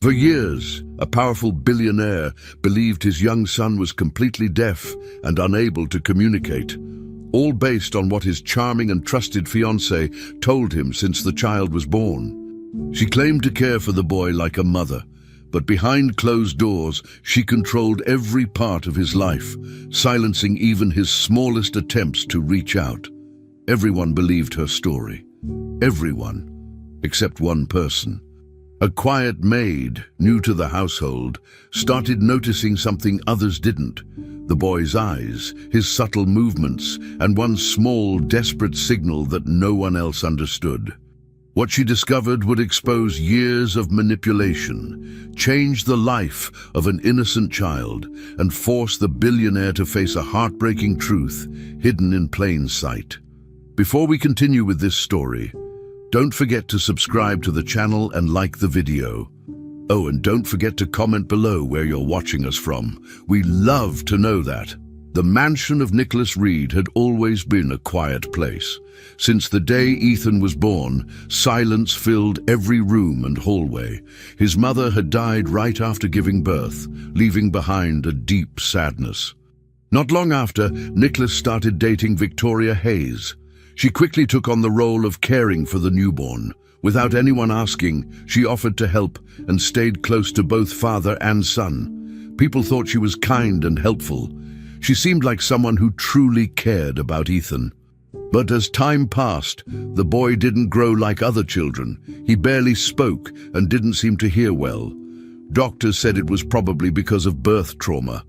For years, a powerful billionaire believed his young son was completely deaf and unable to communicate, all based on what his charming and trusted fiancée told him since the child was born. She claimed to care for the boy like a mother, but behind closed doors, she controlled every part of his life, silencing even his smallest attempts to reach out. Everyone believed her story. Everyone, except one person. A quiet maid, new to the household, started noticing something others didn't. The boy's eyes, his subtle movements, and one small, desperate signal that no one else understood. What she discovered would expose years of manipulation, change the life of an innocent child, and force the billionaire to face a heartbreaking truth hidden in plain sight. Before we continue with this story, don't forget to subscribe to the channel and like the video. Oh, and don't forget to comment below where you're watching us from. We love to know that. The mansion of Nicholas Reed had always been a quiet place. Since the day Ethan was born, silence filled every room and hallway. His mother had died right after giving birth, leaving behind a deep sadness. Not long after, Nicholas started dating Victoria Hayes. She quickly took on the role of caring for the newborn. Without anyone asking, she offered to help and stayed close to both father and son. People thought she was kind and helpful. She seemed like someone who truly cared about Ethan. But as time passed, the boy didn't grow like other children. He barely spoke and didn't seem to hear well. Doctors said it was probably because of birth trauma.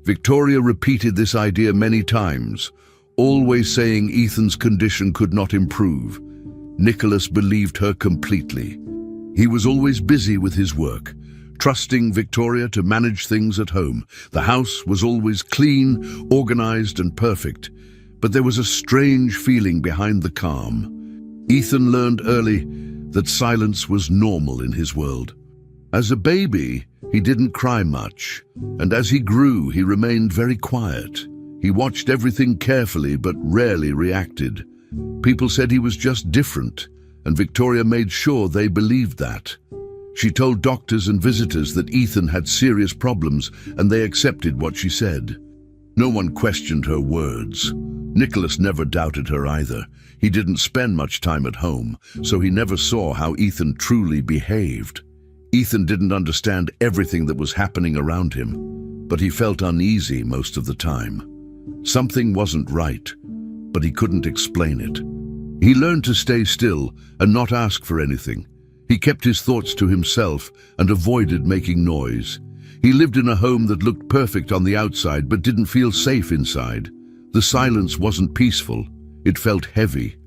Victoria repeated this idea many times, always saying Ethan's condition could not improve. Nicholas believed her completely. He was always busy with his work, trusting Victoria to manage things at home. The house was always clean, organized, and perfect, but there was a strange feeling behind the calm. Ethan learned early that silence was normal in his world. As a baby, he didn't cry much, and as he grew, he remained very quiet. He watched everything carefully but rarely reacted. People said he was just different, and Victoria made sure they believed that. She told doctors and visitors that Ethan had serious problems, and they accepted what she said. No one questioned her words. Nicholas never doubted her either. He didn't spend much time at home, so he never saw how Ethan truly behaved. Ethan didn't understand everything that was happening around him, but he felt uneasy most of the time. Something wasn't right, but he couldn't explain it. He learned to stay still and not ask for anything. He kept his thoughts to himself and avoided making noise. He lived in a home that looked perfect on the outside but didn't feel safe inside. The silence wasn't peaceful. It felt heavy.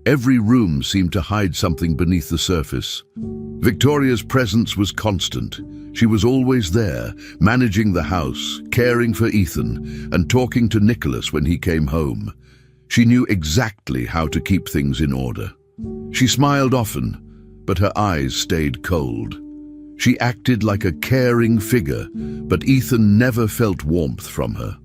Every room seemed to hide something beneath the surface. Victoria's presence was constant. She was always there, managing the house, caring for Ethan, and talking to Nicholas when he came home. She knew exactly how to keep things in order. She smiled often, but her eyes stayed cold. She acted like a caring figure, but Ethan never felt warmth from her.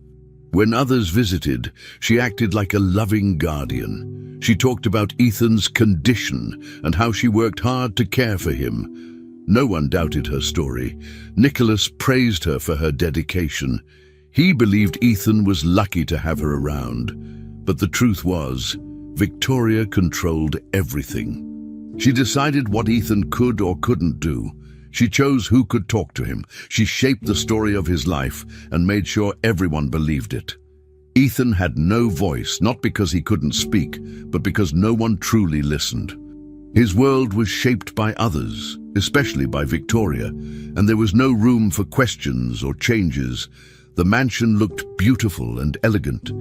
When others visited, she acted like a loving guardian. She talked about Ethan's condition and how she worked hard to care for him. No one doubted her story. Nicholas praised her for her dedication. He believed Ethan was lucky to have her around. But the truth was, Victoria controlled everything. She decided what Ethan could or couldn't do. She chose who could talk to him. She shaped the story of his life and made sure everyone believed it. Ethan had no voice, not because he couldn't speak, but because no one truly listened. His world was shaped by others, especially by Victoria, and there was no room for questions or changes. The mansion looked beautiful and elegant.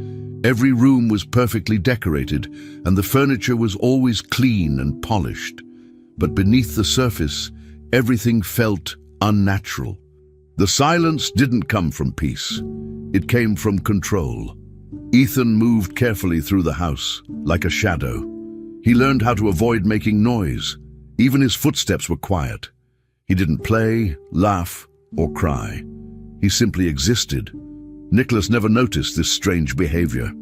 Every room was perfectly decorated, and the furniture was always clean and polished. But beneath the surface, everything felt unnatural. The silence didn't come from peace. It came from control. Ethan moved carefully through the house, like a shadow. He learned how to avoid making noise. Even his footsteps were quiet. He didn't play, laugh, or cry. He simply existed. Nicholas never noticed this strange behavior.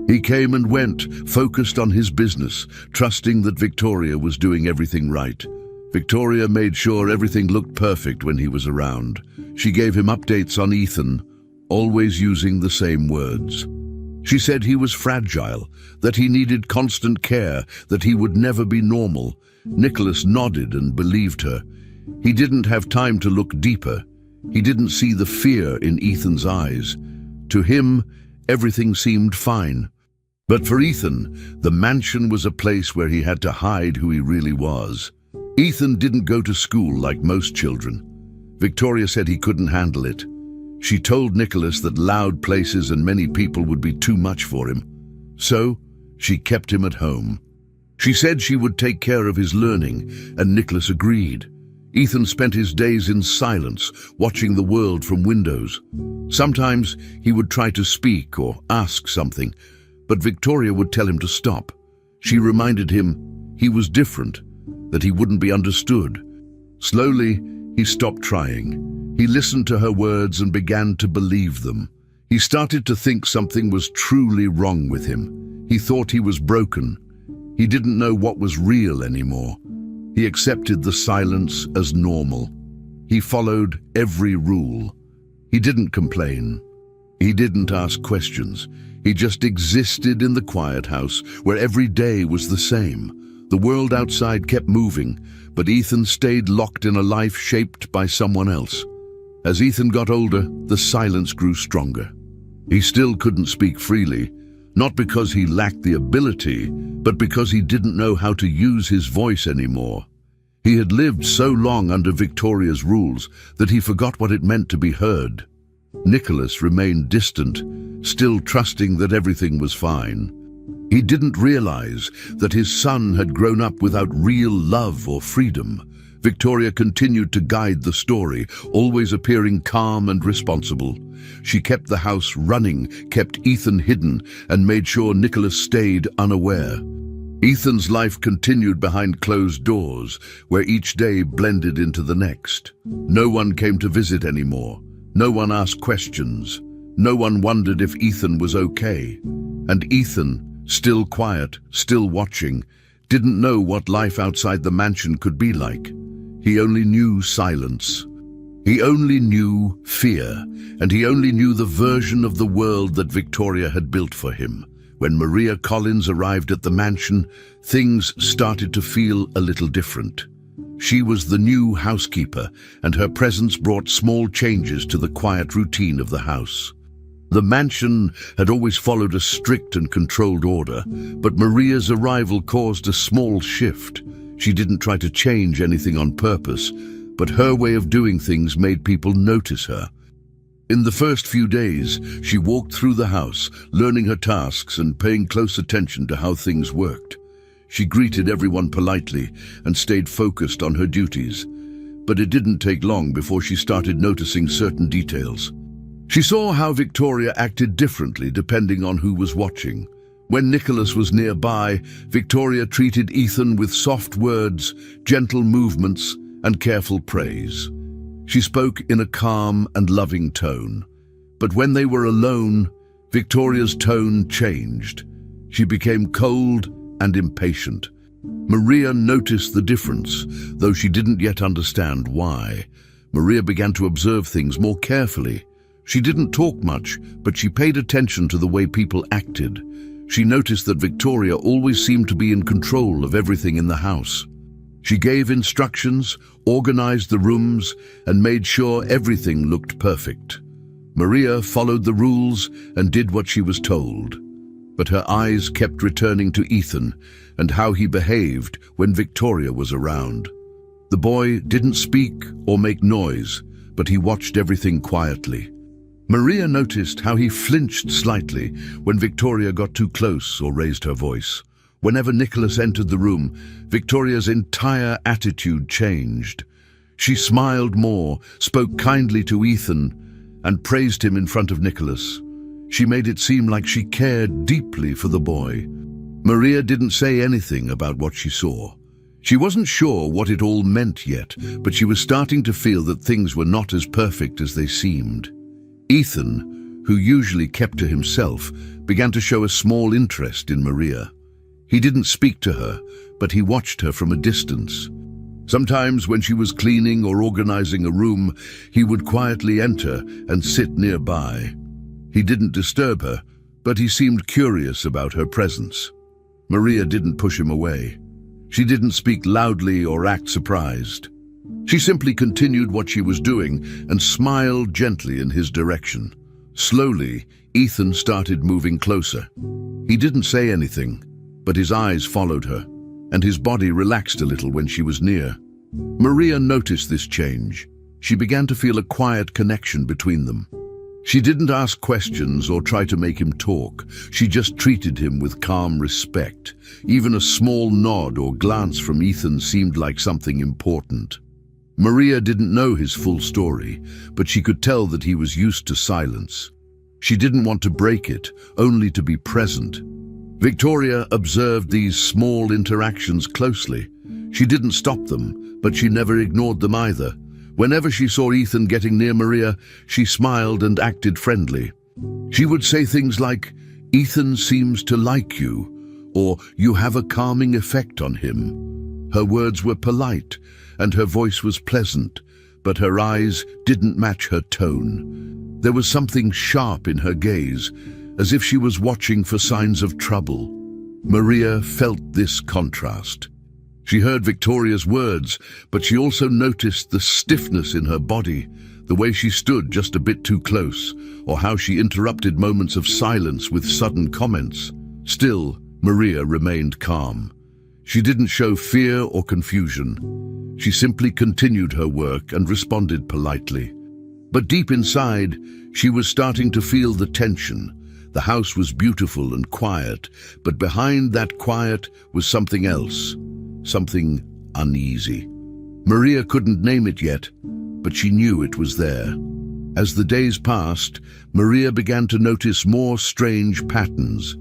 He came and went, focused on his business, trusting that Victoria was doing everything right. Victoria made sure everything looked perfect when he was around. She gave him updates on Ethan, always using the same words. She said he was fragile, that he needed constant care, that he would never be normal. Nicholas nodded and believed her. He didn't have time to look deeper. He didn't see the fear in Ethan's eyes. To him, everything seemed fine. But for Ethan, the mansion was a place where he had to hide who he really was. Ethan didn't go to school like most children. Victoria said he couldn't handle it. She told Nicholas that loud places and many people would be too much for him. So, she kept him at home. She said she would take care of his learning, and Nicholas agreed. Ethan spent his days in silence, watching the world from windows. Sometimes he would try to speak or ask something, but Victoria would tell him to stop. She reminded him he was different, that he wouldn't be understood. Slowly, he stopped trying. He listened to her words and began to believe them. He started to think something was truly wrong with him. He thought he was broken. He didn't know what was real anymore. He accepted the silence as normal. He followed every rule. He didn't complain. He didn't ask questions. He just existed in the quiet house where every day was the same. The world outside kept moving, but Ethan stayed locked in a life shaped by someone else. As Ethan got older, the silence grew stronger. He still couldn't speak freely, not because he lacked the ability, but because he didn't know how to use his voice anymore. He had lived so long under Victoria's rules that he forgot what it meant to be heard. Nicholas remained distant, still trusting that everything was fine. He didn't realize that his son had grown up without real love or freedom. Victoria continued to guide the story, always appearing calm and responsible. She kept the house running, kept Ethan hidden, and made sure Nicholas stayed unaware. Ethan's life continued behind closed doors, where each day blended into the next. No one came to visit anymore. No one asked questions. No one wondered if Ethan was okay. And Ethan, still quiet, still watching, didn't know what life outside the mansion could be like. He only knew silence. He only knew fear, and he only knew the version of the world that Victoria had built for him. When Maria Collins arrived at the mansion, things started to feel a little different. She was the new housekeeper, and her presence brought small changes to the quiet routine of the house. The mansion had always followed a strict and controlled order, but Maria's arrival caused a small shift. She didn't try to change anything on purpose, but her way of doing things made people notice her. In the first few days, she walked through the house, learning her tasks and paying close attention to how things worked. She greeted everyone politely and stayed focused on her duties. But it didn't take long before she started noticing certain details. She saw how Victoria acted differently depending on who was watching. When Nicholas was nearby, Victoria treated Ethan with soft words, gentle movements, and careful praise. She spoke in a calm and loving tone. But when they were alone, Victoria's tone changed. She became cold and impatient. Maria noticed the difference, though she didn't yet understand why. Maria began to observe things more carefully. She didn't talk much, but she paid attention to the way people acted. She noticed that Victoria always seemed to be in control of everything in the house. She gave instructions, organized the rooms, and made sure everything looked perfect. Maria followed the rules and did what she was told. But her eyes kept returning to Ethan and how he behaved when Victoria was around. The boy didn't speak or make noise, but he watched everything quietly. Maria noticed how he flinched slightly when Victoria got too close or raised her voice. Whenever Nicholas entered the room, Victoria's entire attitude changed. She smiled more, spoke kindly to Ethan, and praised him in front of Nicholas. She made it seem like she cared deeply for the boy. Maria didn't say anything about what she saw. She wasn't sure what it all meant yet, but she was starting to feel that things were not as perfect as they seemed. Ethan, who usually kept to himself, began to show a small interest in Maria. He didn't speak to her, but he watched her from a distance. Sometimes when she was cleaning or organizing a room, he would quietly enter and sit nearby. He didn't disturb her, but he seemed curious about her presence. Maria didn't push him away. She didn't speak loudly or act surprised. She simply continued what she was doing and smiled gently in his direction. Slowly, Ethan started moving closer. He didn't say anything, but his eyes followed her, and his body relaxed a little when she was near. Maria noticed this change. She began to feel a quiet connection between them. She didn't ask questions or try to make him talk. She just treated him with calm respect. Even a small nod or glance from Ethan seemed like something important. Maria didn't know his full story, but she could tell that he was used to silence. She didn't want to break it, only to be present. Victoria observed these small interactions closely. She didn't stop them, but she never ignored them either. Whenever she saw Ethan getting near Maria, she smiled and acted friendly. She would say things like, "Ethan seems to like you," or "You have a calming effect on him." Her words were polite, and her voice was pleasant, but her eyes didn't match her tone. There was something sharp in her gaze, as if she was watching for signs of trouble. Maria felt this contrast. She heard Victoria's words, but she also noticed the stiffness in her body, the way she stood just a bit too close, or how she interrupted moments of silence with sudden comments. Still, Maria remained calm. She didn't show fear or confusion. She simply continued her work and responded politely. But deep inside, she was starting to feel the tension. The house was beautiful and quiet, but behind that quiet was something else, something uneasy. Maria couldn't name it yet, but she knew it was there. As the days passed, Maria began to notice more strange patterns.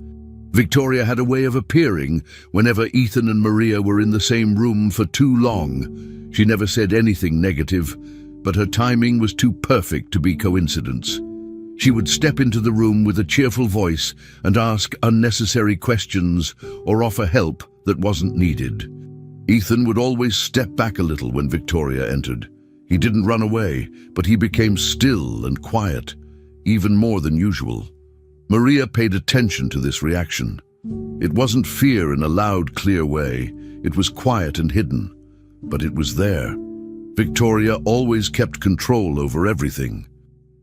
Victoria had a way of appearing whenever Ethan and Maria were in the same room for too long. She never said anything negative, but her timing was too perfect to be coincidence. She would step into the room with a cheerful voice and ask unnecessary questions or offer help that wasn't needed. Ethan would always step back a little when Victoria entered. He didn't run away, but he became still and quiet, even more than usual. Maria paid attention to this reaction. It wasn't fear in a loud, clear way. It was quiet and hidden, but it was there. Victoria always kept control over everything.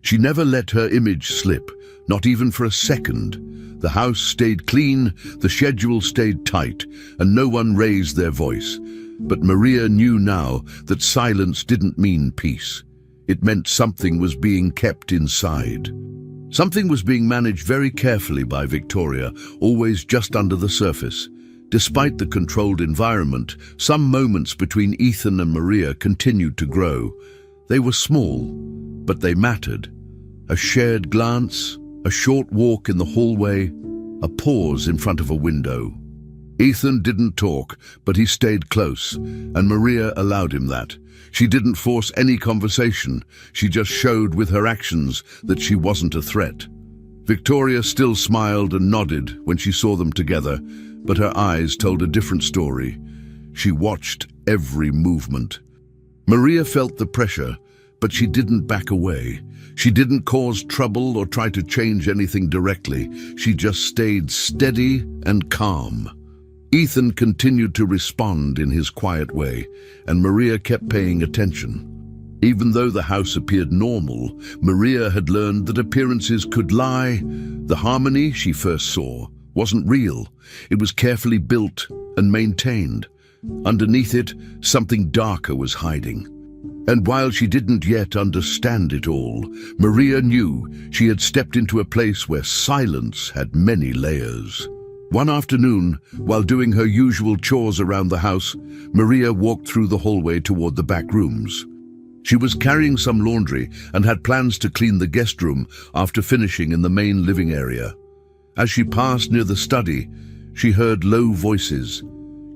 She never let her image slip, not even for a second. The house stayed clean, the schedule stayed tight, and no one raised their voice. But Maria knew now that silence didn't mean peace. It meant something was being kept inside. Something was being managed very carefully by Victoria, always just under the surface. Despite the controlled environment, some moments between Ethan and Maria continued to grow. They were small, but they mattered. A shared glance, a short walk in the hallway, a pause in front of a window. Ethan didn't talk, but he stayed close, and Maria allowed him that. She didn't force any conversation. She just showed with her actions that she wasn't a threat. Victoria still smiled and nodded when she saw them together, but her eyes told a different story. She watched every movement. Maria felt the pressure, but she didn't back away. She didn't cause trouble or try to change anything directly. She just stayed steady and calm. Ethan continued to respond in his quiet way, and Maria kept paying attention. Even though the house appeared normal, Maria had learned that appearances could lie. The harmony she first saw wasn't real. It was carefully built and maintained. Underneath it, something darker was hiding. And while she didn't yet understand it all, Maria knew she had stepped into a place where silence had many layers. One afternoon, while doing her usual chores around the house, Maria walked through the hallway toward the back rooms. She was carrying some laundry and had plans to clean the guest room after finishing in the main living area. As she passed near the study, she heard low voices.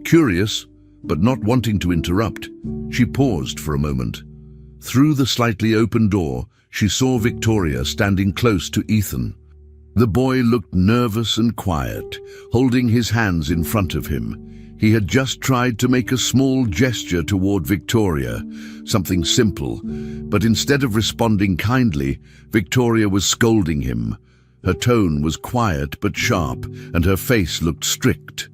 Curious, but not wanting to interrupt, she paused for a moment. Through the slightly open door, she saw Victoria standing close to Ethan. The boy looked nervous and quiet, holding his hands in front of him. He had just tried to make a small gesture toward Victoria, something simple, but instead of responding kindly, Victoria was scolding him. Her tone was quiet but sharp, and her face looked strict.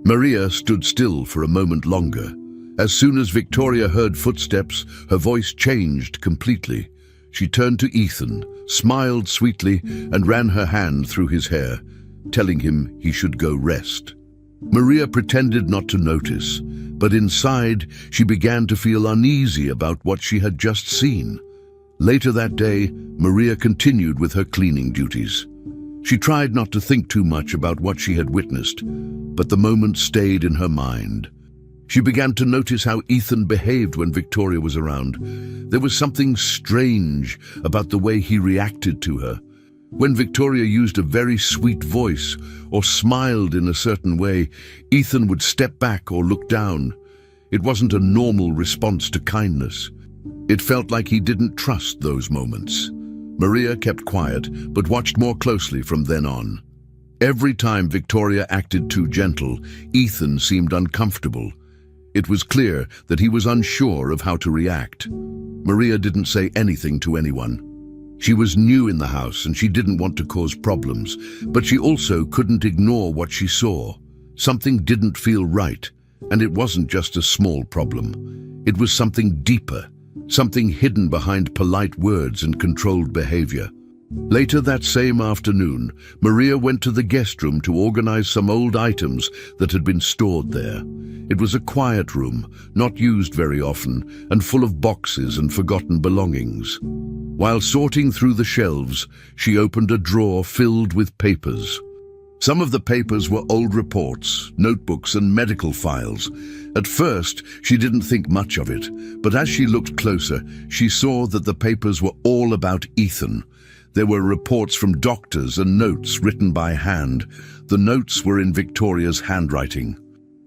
Maria stood still for a moment longer. As soon as Victoria heard footsteps, her voice changed completely. She turned to Ethan, smiled sweetly, and ran her hand through his hair, telling him he should go rest. Maria pretended not to notice, but inside she began to feel uneasy about what she had just seen. Later that day, Maria continued with her cleaning duties. She tried not to think too much about what she had witnessed, but the moment stayed in her mind. She began to notice how Ethan behaved when Victoria was around. There was something strange about the way he reacted to her. When Victoria used a very sweet voice or smiled in a certain way, Ethan would step back or look down. It wasn't a normal response to kindness. It felt like he didn't trust those moments. Maria kept quiet, but watched more closely from then on. Every time Victoria acted too gentle, Ethan seemed uncomfortable. It was clear that he was unsure of how to react. Maria didn't say anything to anyone. She was new in the house and she didn't want to cause problems, but she also couldn't ignore what she saw. Something didn't feel right, and it wasn't just a small problem. It was something deeper, something hidden behind polite words and controlled behavior. Later that same afternoon, Maria went to the guest room to organize some old items that had been stored there. It was a quiet room, not used very often, and full of boxes and forgotten belongings. While sorting through the shelves, she opened a drawer filled with papers. Some of the papers were old reports, notebooks, and medical files. At first, she didn't think much of it, but as she looked closer, she saw that the papers were all about Ethan. There were reports from doctors and notes written by hand. The notes were in Victoria's handwriting.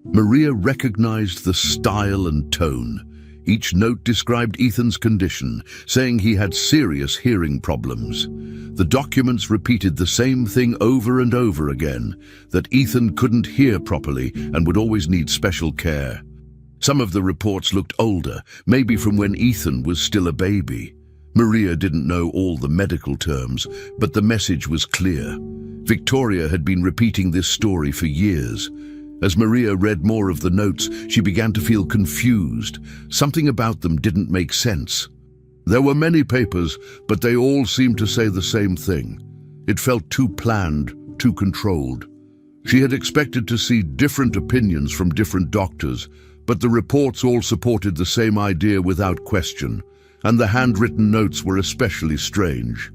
Maria recognized the style and tone. Each note described Ethan's condition, saying he had serious hearing problems. The documents repeated the same thing over and over again, that Ethan couldn't hear properly and would always need special care. Some of the reports looked older, maybe from when Ethan was still a baby. Maria didn't know all the medical terms, but the message was clear. Victoria had been repeating this story for years. As Maria read more of the notes, she began to feel confused. Something about them didn't make sense. There were many papers, but they all seemed to say the same thing. It felt too planned, too controlled. She had expected to see different opinions from different doctors, but the reports all supported the same idea without question, and the handwritten notes were especially strange.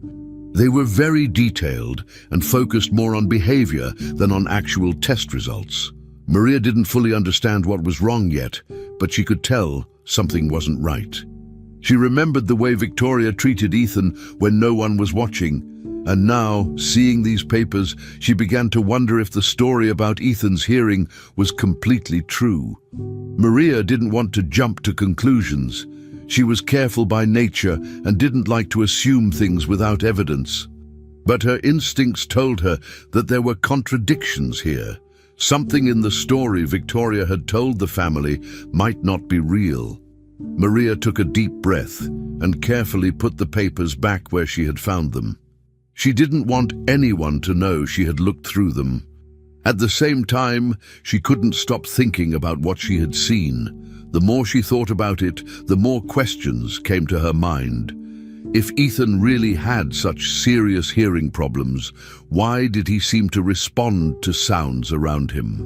They were very detailed and focused more on behavior than on actual test results. Maria didn't fully understand what was wrong yet, but she could tell something wasn't right. She remembered the way Victoria treated Ethan when no one was watching, and now, seeing these papers, she began to wonder if the story about Ethan's hearing was completely true. Maria didn't want to jump to conclusions. She was careful by nature and didn't like to assume things without evidence. But her instincts told her that there were contradictions here. Something in the story Victoria had told the family might not be real. Maria took a deep breath and carefully put the papers back where she had found them. She didn't want anyone to know she had looked through them. At the same time, she couldn't stop thinking about what she had seen. The more she thought about it, the more questions came to her mind. If Ethan really had such serious hearing problems, why did he seem to respond to sounds around him?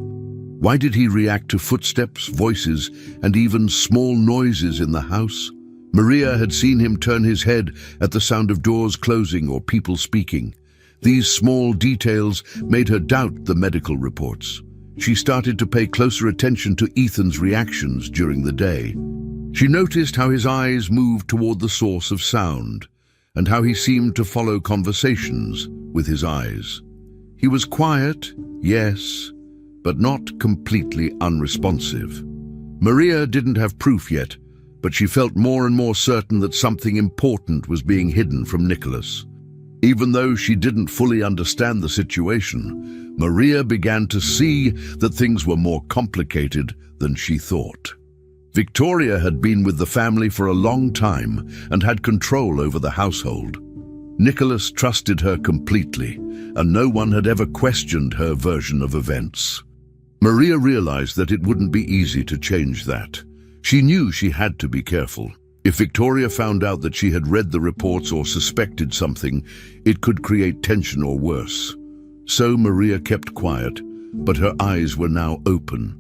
Why did he react to footsteps, voices, and even small noises in the house? Maria had seen him turn his head at the sound of doors closing or people speaking. These small details made her doubt the medical reports. She started to pay closer attention to Ethan's reactions during the day. She noticed how his eyes moved toward the source of sound, and how he seemed to follow conversations with his eyes. He was quiet, yes, but not completely unresponsive. Maria didn't have proof yet, but she felt more and more certain that something important was being hidden from Nicholas. Even though she didn't fully understand the situation, Maria began to see that things were more complicated than she thought. Victoria had been with the family for a long time and had control over the household. Nicholas trusted her completely, and no one had ever questioned her version of events. Maria realized that it wouldn't be easy to change that. She knew she had to be careful. If Victoria found out that she had read the reports or suspected something, it could create tension or worse. So Maria kept quiet, but her eyes were now open.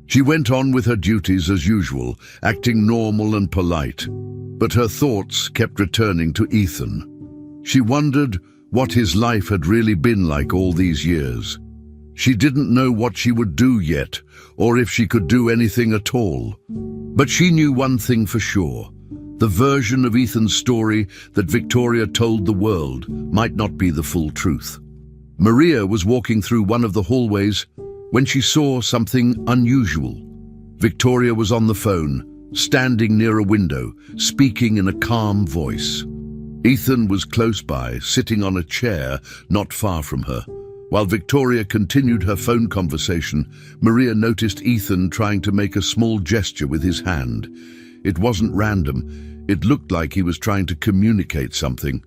She went on with her duties as usual, acting normal and polite, but her thoughts kept returning to Ethan. She wondered what his life had really been like all these years. She didn't know what she would do yet, or if she could do anything at all. But she knew one thing for sure. The version of Ethan's story that Victoria told the world might not be the full truth. Maria was walking through one of the hallways when she saw something unusual. Victoria was on the phone, standing near a window, speaking in a calm voice. Ethan was close by, sitting on a chair not far from her. While Victoria continued her phone conversation, Maria noticed Ethan trying to make a small gesture with his hand. It wasn't random. It looked like he was trying to communicate something.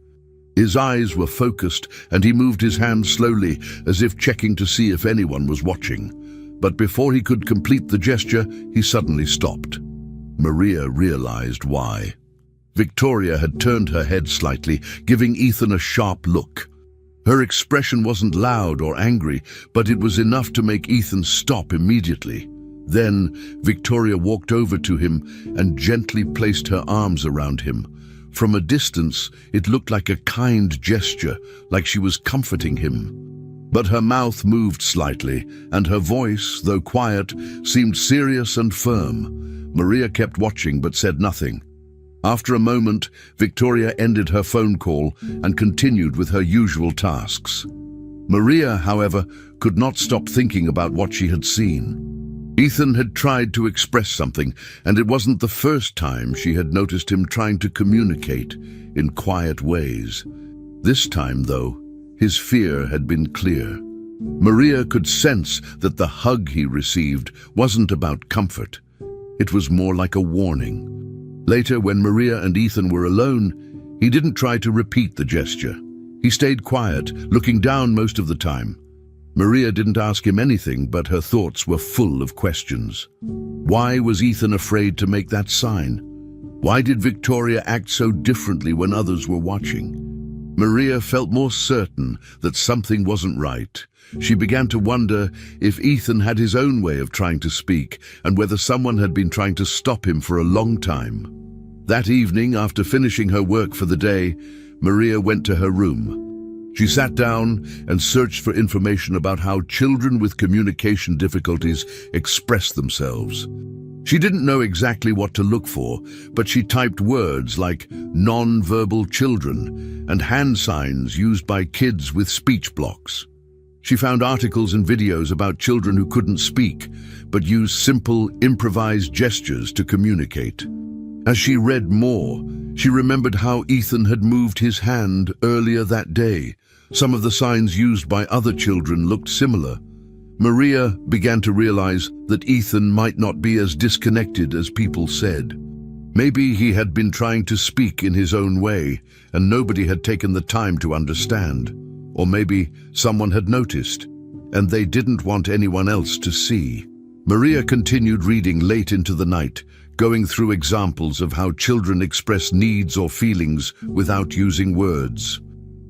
His eyes were focused, and he moved his hand slowly, as if checking to see if anyone was watching. But before he could complete the gesture, he suddenly stopped. Maria realized why. Victoria had turned her head slightly, giving Ethan a sharp look. Her expression wasn't loud or angry, but it was enough to make Ethan stop immediately. Then, Victoria walked over to him and gently placed her arms around him. From a distance, it looked like a kind gesture, like she was comforting him. But her mouth moved slightly, and her voice, though quiet, seemed serious and firm. Maria kept watching but said nothing. After a moment, Victoria ended her phone call and continued with her usual tasks. Maria, however, could not stop thinking about what she had seen. Ethan had tried to express something, and it wasn't the first time she had noticed him trying to communicate in quiet ways. This time, though, his fear had been clear. Maria could sense that the hug he received wasn't about comfort. It was more like a warning. Later, when Maria and Ethan were alone, he didn't try to repeat the gesture. He stayed quiet, looking down most of the time. Maria didn't ask him anything, but her thoughts were full of questions. Why was Ethan afraid to make that sign? Why did Victoria act so differently when others were watching? Maria felt more certain that something wasn't right. She began to wonder if Ethan had his own way of trying to speak, and whether someone had been trying to stop him for a long time. That evening, after finishing her work for the day, Maria went to her room. She sat down and searched for information about how children with communication difficulties express themselves. She didn't know exactly what to look for, but she typed words like non-verbal children and hand signs used by kids with speech blocks. She found articles and videos about children who couldn't speak, but used simple, improvised gestures to communicate. As she read more, she remembered how Ethan had moved his hand earlier that day. Some of the signs used by other children looked similar. Maria began to realize that Ethan might not be as disconnected as people said. Maybe he had been trying to speak in his own way, and nobody had taken the time to understand. Or maybe someone had noticed, and they didn't want anyone else to see. Maria continued reading late into the night, going through examples of how children express needs or feelings without using words.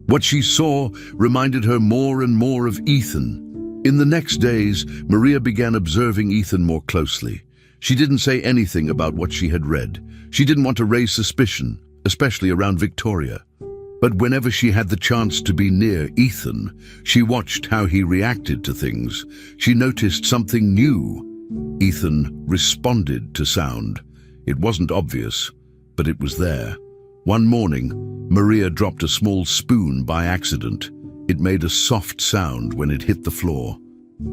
What she saw reminded her more and more of Ethan. In the next days, Maria began observing Ethan more closely. She didn't say anything about what she had read. She didn't want to raise suspicion, especially around Victoria. But whenever she had the chance to be near Ethan, she watched how he reacted to things. She noticed something new. Ethan responded to sound. It wasn't obvious, but it was there. One morning, Maria dropped a small spoon by accident. It made a soft sound when it hit the floor.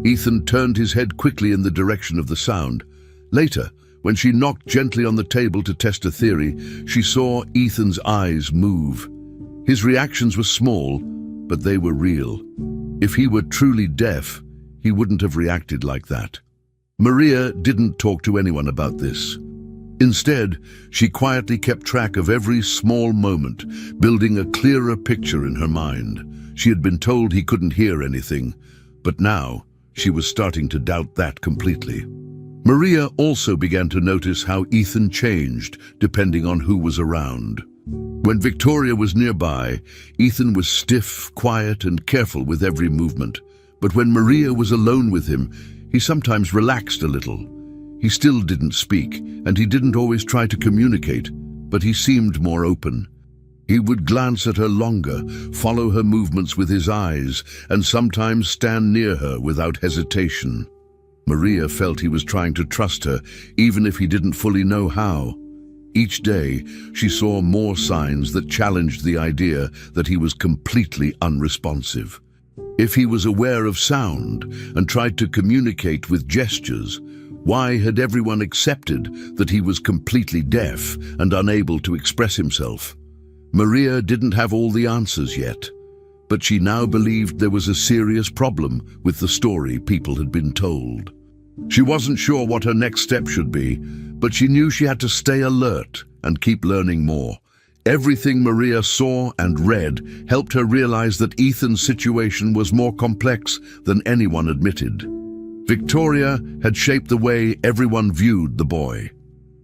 Ethan turned his head quickly in the direction of the sound. Later, when she knocked gently on the table to test a theory, she saw Ethan's eyes move. His reactions were small, but they were real. If he were truly deaf, he wouldn't have reacted like that. Maria didn't talk to anyone about this. Instead, she quietly kept track of every small moment, building a clearer picture in her mind. She had been told he couldn't hear anything, but now she was starting to doubt that completely. Maria also began to notice how Ethan changed depending on who was around. When Victoria was nearby, Ethan was stiff, quiet, and careful with every movement. But when Maria was alone with him, he sometimes relaxed a little. He still didn't speak, and he didn't always try to communicate, but he seemed more open. He would glance at her longer, follow her movements with his eyes, and sometimes stand near her without hesitation. Maria felt he was trying to trust her, even if he didn't fully know how. Each day, she saw more signs that challenged the idea that he was completely unresponsive. If he was aware of sound and tried to communicate with gestures, why had everyone accepted that he was completely deaf and unable to express himself? Maria didn't have all the answers yet, but she now believed there was a serious problem with the story people had been told. She wasn't sure what her next step should be, but she knew she had to stay alert and keep learning more. Everything Maria saw and read helped her realize that Ethan's situation was more complex than anyone admitted. Victoria had shaped the way everyone viewed the boy.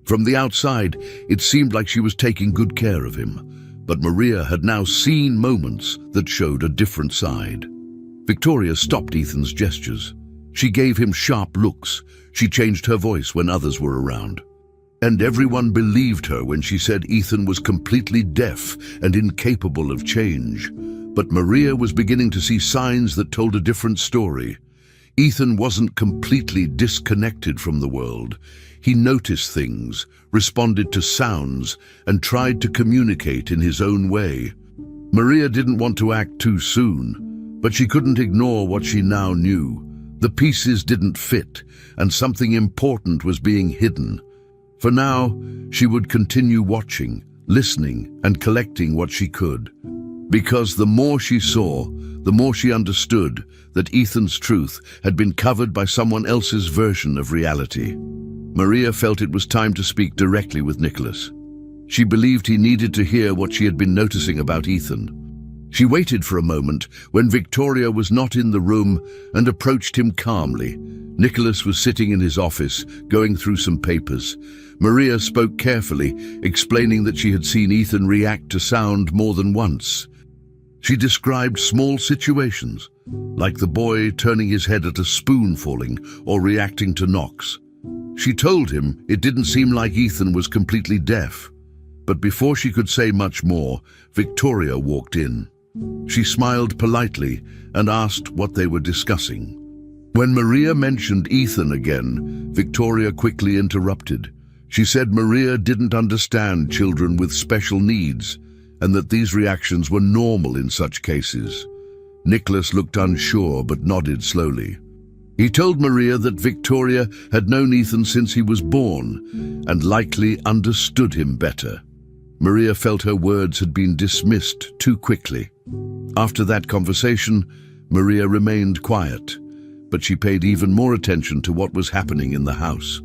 From the outside, it seemed like she was taking good care of him, but Maria had now seen moments that showed a different side. Victoria stopped Ethan's gestures. She gave him sharp looks. She changed her voice when others were around. And everyone believed her when she said Ethan was completely deaf and incapable of change. But Maria was beginning to see signs that told a different story. Ethan wasn't completely disconnected from the world. He noticed things, responded to sounds, and tried to communicate in his own way. Maria didn't want to act too soon, but she couldn't ignore what she now knew. The pieces didn't fit, and something important was being hidden. For now, she would continue watching, listening, and collecting what she could. Because the more she saw, the more she understood that Ethan's truth had been covered by someone else's version of reality. Maria felt it was time to speak directly with Nicholas. She believed he needed to hear what she had been noticing about Ethan. She waited for a moment when Victoria was not in the room and approached him calmly. Nicholas was sitting in his office, going through some papers. Maria spoke carefully, explaining that she had seen Ethan react to sound more than once. She described small situations, like the boy turning his head at a spoon falling or reacting to knocks. She told him it didn't seem like Ethan was completely deaf. But before she could say much more, Victoria walked in. She smiled politely and asked what they were discussing. When Maria mentioned Ethan again, Victoria quickly interrupted. She said Maria didn't understand children with special needs and that these reactions were normal in such cases. Nicholas looked unsure but nodded slowly. He told Maria that Victoria had known Ethan since he was born and likely understood him better. Maria felt her words had been dismissed too quickly. After that conversation, Maria remained quiet, but she paid even more attention to what was happening in the house.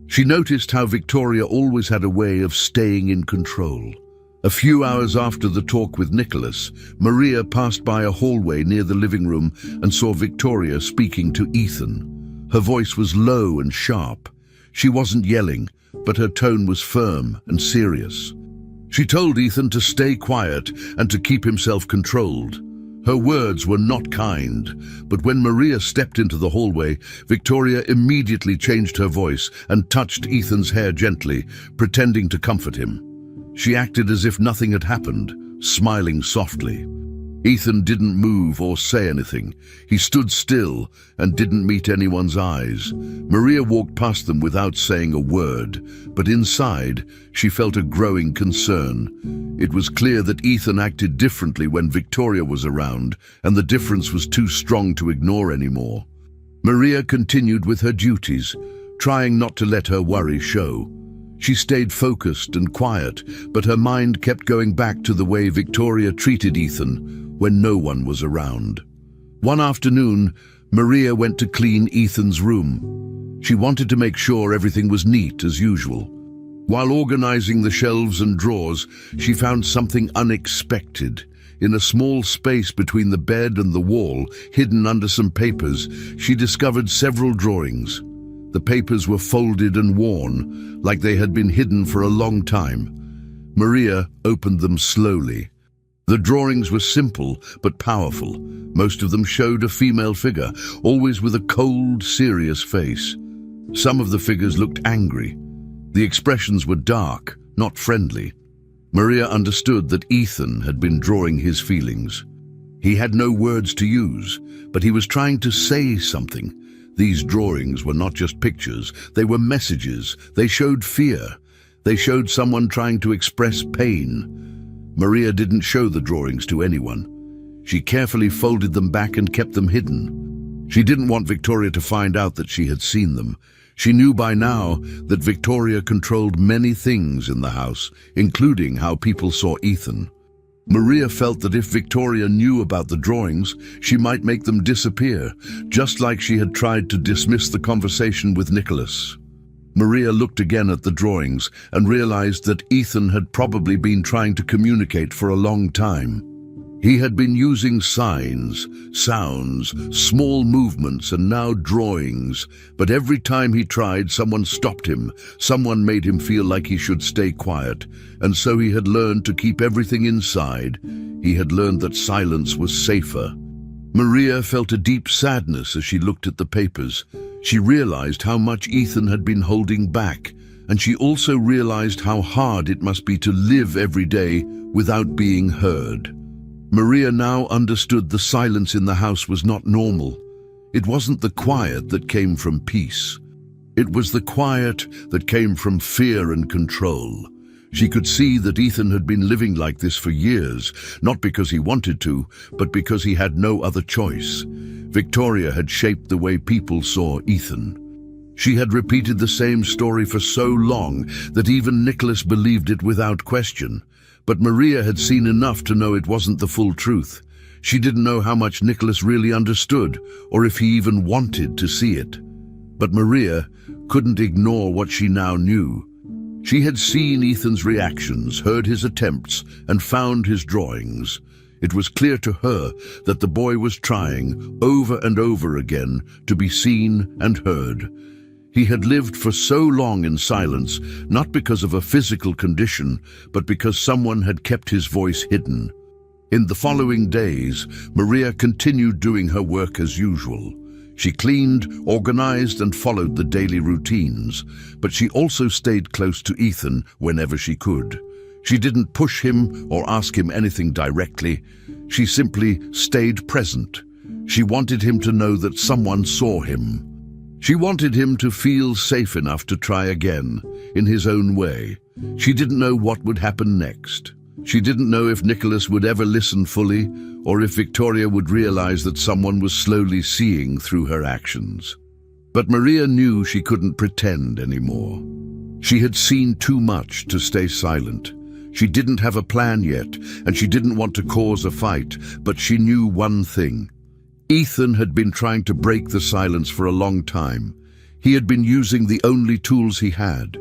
She noticed how Victoria always had a way of staying in control. A few hours after the talk with Nicholas, Maria passed by a hallway near the living room and saw Victoria speaking to Ethan. Her voice was low and sharp. She wasn't yelling, but her tone was firm and serious. She told Ethan to stay quiet and to keep himself controlled. Her words were not kind, but when Maria stepped into the hallway, Victoria immediately changed her voice and touched Ethan's hair gently, pretending to comfort him. She acted as if nothing had happened, smiling softly. Ethan didn't move or say anything. He stood still and didn't meet anyone's eyes. Maria walked past them without saying a word, but inside, she felt a growing concern. It was clear that Ethan acted differently when Victoria was around, and the difference was too strong to ignore anymore. Maria continued with her duties, trying not to let her worry show. She stayed focused and quiet, but her mind kept going back to the way Victoria treated Ethan when no one was around. One afternoon, Maria went to clean Ethan's room. She wanted to make sure everything was neat as usual. While organizing the shelves and drawers, she found something unexpected. In a small space between the bed and the wall, hidden under some papers, she discovered several drawings. The papers were folded and worn, like they had been hidden for a long time. Maria opened them slowly. The drawings were simple but powerful. Most of them showed a female figure, always with a cold, serious face. Some of the figures looked angry. The expressions were dark, not friendly. Maria understood that Ethan had been drawing his feelings. He had no words to use, but he was trying to say something. These drawings were not just pictures, they were messages. They showed fear. They showed someone trying to express pain. Maria didn't show the drawings to anyone. She carefully folded them back and kept them hidden. She didn't want Victoria to find out that she had seen them. She knew by now that Victoria controlled many things in the house, including how people saw Ethan. Maria felt that if Victoria knew about the drawings, she might make them disappear, just like she had tried to dismiss the conversation with Nicholas. Maria looked again at the drawings and realized that Ethan had probably been trying to communicate for a long time. He had been using signs, sounds, small movements, and now drawings, but every time he tried, someone stopped him. Someone made him feel like he should stay quiet, and so he had learned to keep everything inside. He had learned that silence was safer. Maria felt a deep sadness as she looked at the papers. She realized how much Ethan had been holding back, and she also realized how hard it must be to live every day without being heard. Maria now understood the silence in the house was not normal. It wasn't the quiet that came from peace. It was the quiet that came from fear and control. She could see that Ethan had been living like this for years, not because he wanted to, but because he had no other choice. Victoria had shaped the way people saw Ethan. She had repeated the same story for so long that even Nicholas believed it without question. But Maria had seen enough to know it wasn't the full truth. She didn't know how much Nicholas really understood, or if he even wanted to see it. But Maria couldn't ignore what she now knew. She had seen Ethan's reactions, heard his attempts, and found his drawings. It was clear to her that the boy was trying, over and over again, to be seen and heard. He had lived for so long in silence, not because of a physical condition, but because someone had kept his voice hidden. In the following days, Maria continued doing her work as usual. She cleaned, organized, and followed the daily routines, but she also stayed close to Ethan whenever she could. She didn't push him or ask him anything directly. She simply stayed present. She wanted him to know that someone saw him. She wanted him to feel safe enough to try again, in his own way. She didn't know what would happen next. She didn't know if Nicholas would ever listen fully, or if Victoria would realize that someone was slowly seeing through her actions. But Maria knew she couldn't pretend anymore. She had seen too much to stay silent. She didn't have a plan yet, and she didn't want to cause a fight, but she knew one thing. Ethan had been trying to break the silence for a long time. He had been using the only tools he had.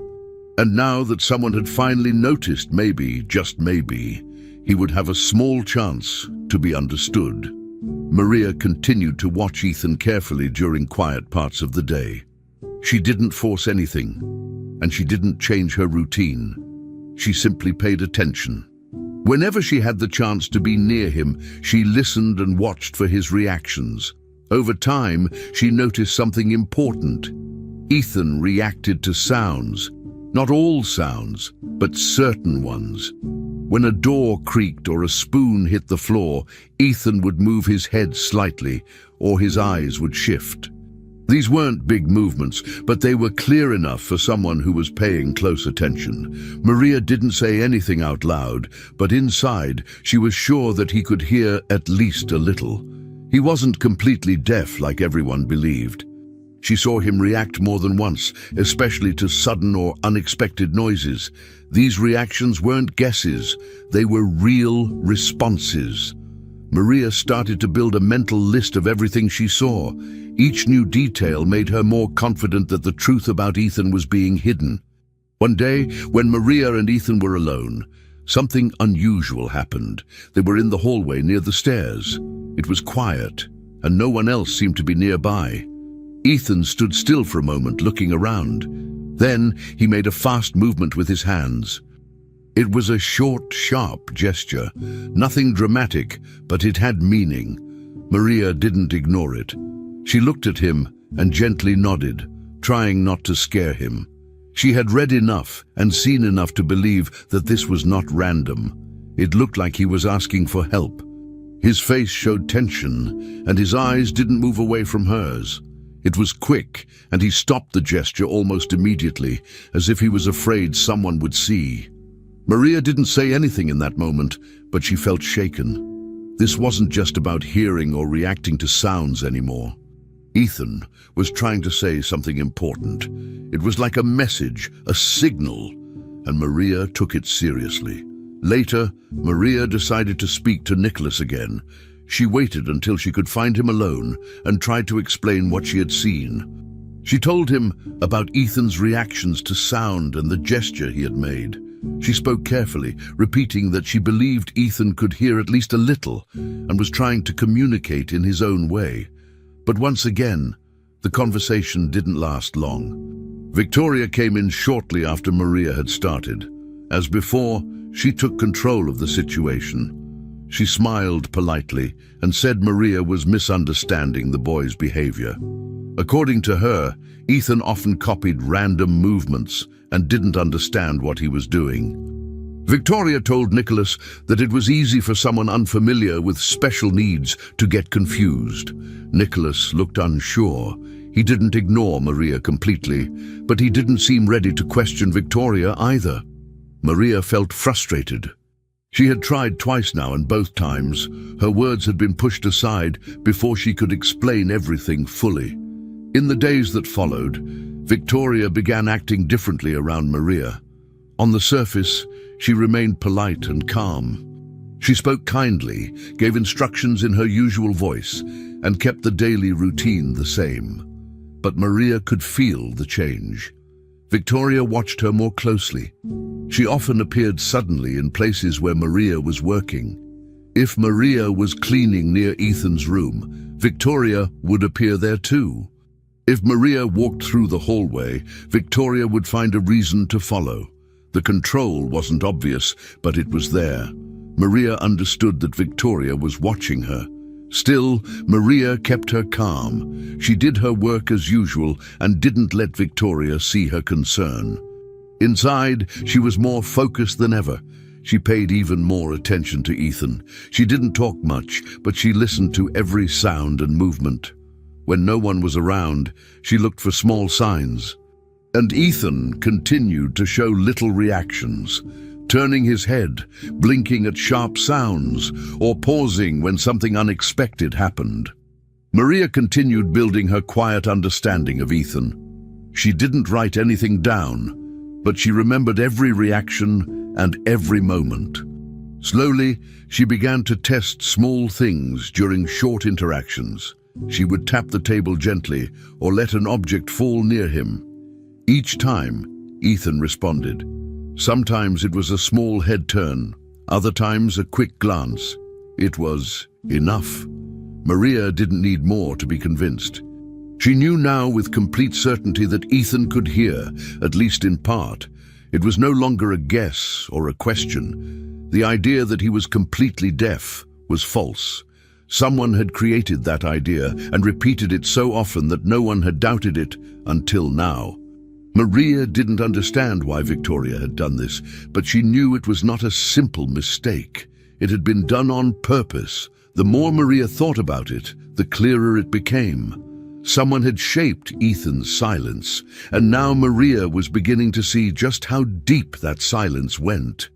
And now that someone had finally noticed, maybe, just maybe, he would have a small chance to be understood. Maria continued to watch Ethan carefully during quiet parts of the day. She didn't force anything, and she didn't change her routine. She simply paid attention. Whenever she had the chance to be near him, she listened and watched for his reactions. Over time, she noticed something important. Ethan reacted to sounds. Not all sounds, but certain ones. When a door creaked or a spoon hit the floor, Ethan would move his head slightly, or his eyes would shift. These weren't big movements, but they were clear enough for someone who was paying close attention. Maria didn't say anything out loud, but inside, she was sure that he could hear at least a little. He wasn't completely deaf like everyone believed. She saw him react more than once, especially to sudden or unexpected noises. These reactions weren't guesses, they were real responses. Maria started to build a mental list of everything she saw. Each new detail made her more confident that the truth about Ethan was being hidden. One day, when Maria and Ethan were alone, something unusual happened. They were in the hallway near the stairs. It was quiet, and no one else seemed to be nearby. Ethan stood still for a moment, looking around. Then he made a fast movement with his hands. It was a short, sharp gesture. Nothing dramatic, but it had meaning. Maria didn't ignore it. She looked at him and gently nodded, trying not to scare him. She had read enough and seen enough to believe that this was not random. It looked like he was asking for help. His face showed tension, and his eyes didn't move away from hers. It was quick, and he stopped the gesture almost immediately, as if he was afraid someone would see. Maria didn't say anything in that moment, but she felt shaken. This wasn't just about hearing or reacting to sounds anymore. Ethan was trying to say something important. It was like a message, a signal, and Maria took it seriously. Later, Maria decided to speak to Nicholas again. She waited until she could find him alone and tried to explain what she had seen. She told him about Ethan's reactions to sound and the gesture he had made. She spoke carefully, repeating that she believed Ethan could hear at least a little and was trying to communicate in his own way. But once again, the conversation didn't last long. Victoria came in shortly after Maria had started. As before, she took control of the situation. She smiled politely and said Maria was misunderstanding the boy's behavior. According to her, Ethan often copied random movements and didn't understand what he was doing. Victoria told Nicholas that it was easy for someone unfamiliar with special needs to get confused. Nicholas looked unsure. He didn't ignore Maria completely, but he didn't seem ready to question Victoria either. Maria felt frustrated. She had tried twice now, and both times her words had been pushed aside before she could explain everything fully. In the days that followed, Victoria began acting differently around Maria. On the surface, she remained polite and calm. She spoke kindly, gave instructions in her usual voice, and kept the daily routine the same. But Maria could feel the change. Victoria watched her more closely. She often appeared suddenly in places where Maria was working. If Maria was cleaning near Ethan's room, Victoria would appear there too. If Maria walked through the hallway, Victoria would find a reason to follow. The control wasn't obvious, but it was there. Maria understood that Victoria was watching her. Still, Maria kept her calm. She did her work as usual and didn't let Victoria see her concern. Inside, she was more focused than ever. She paid even more attention to Ethan. She didn't talk much, but she listened to every sound and movement. When no one was around, she looked for small signs. And Ethan continued to show little reactions, turning his head, blinking at sharp sounds, or pausing when something unexpected happened. Maria continued building her quiet understanding of Ethan. She didn't write anything down, but she remembered every reaction and every moment. Slowly, she began to test small things during short interactions. She would tap the table gently or let an object fall near him. Each time, Ethan responded. Sometimes it was a small head turn, other times a quick glance. It was enough. Maria didn't need more to be convinced. She knew now with complete certainty that Ethan could hear, at least in part. It was no longer a guess or a question. The idea that he was completely deaf was false. Someone had created that idea and repeated it so often that no one had doubted it until now. Maria didn't understand why Victoria had done this, but she knew it was not a simple mistake. It had been done on purpose. The more Maria thought about it, the clearer it became. Someone had shaped Ethan's silence, and now Maria was beginning to see just how deep that silence went.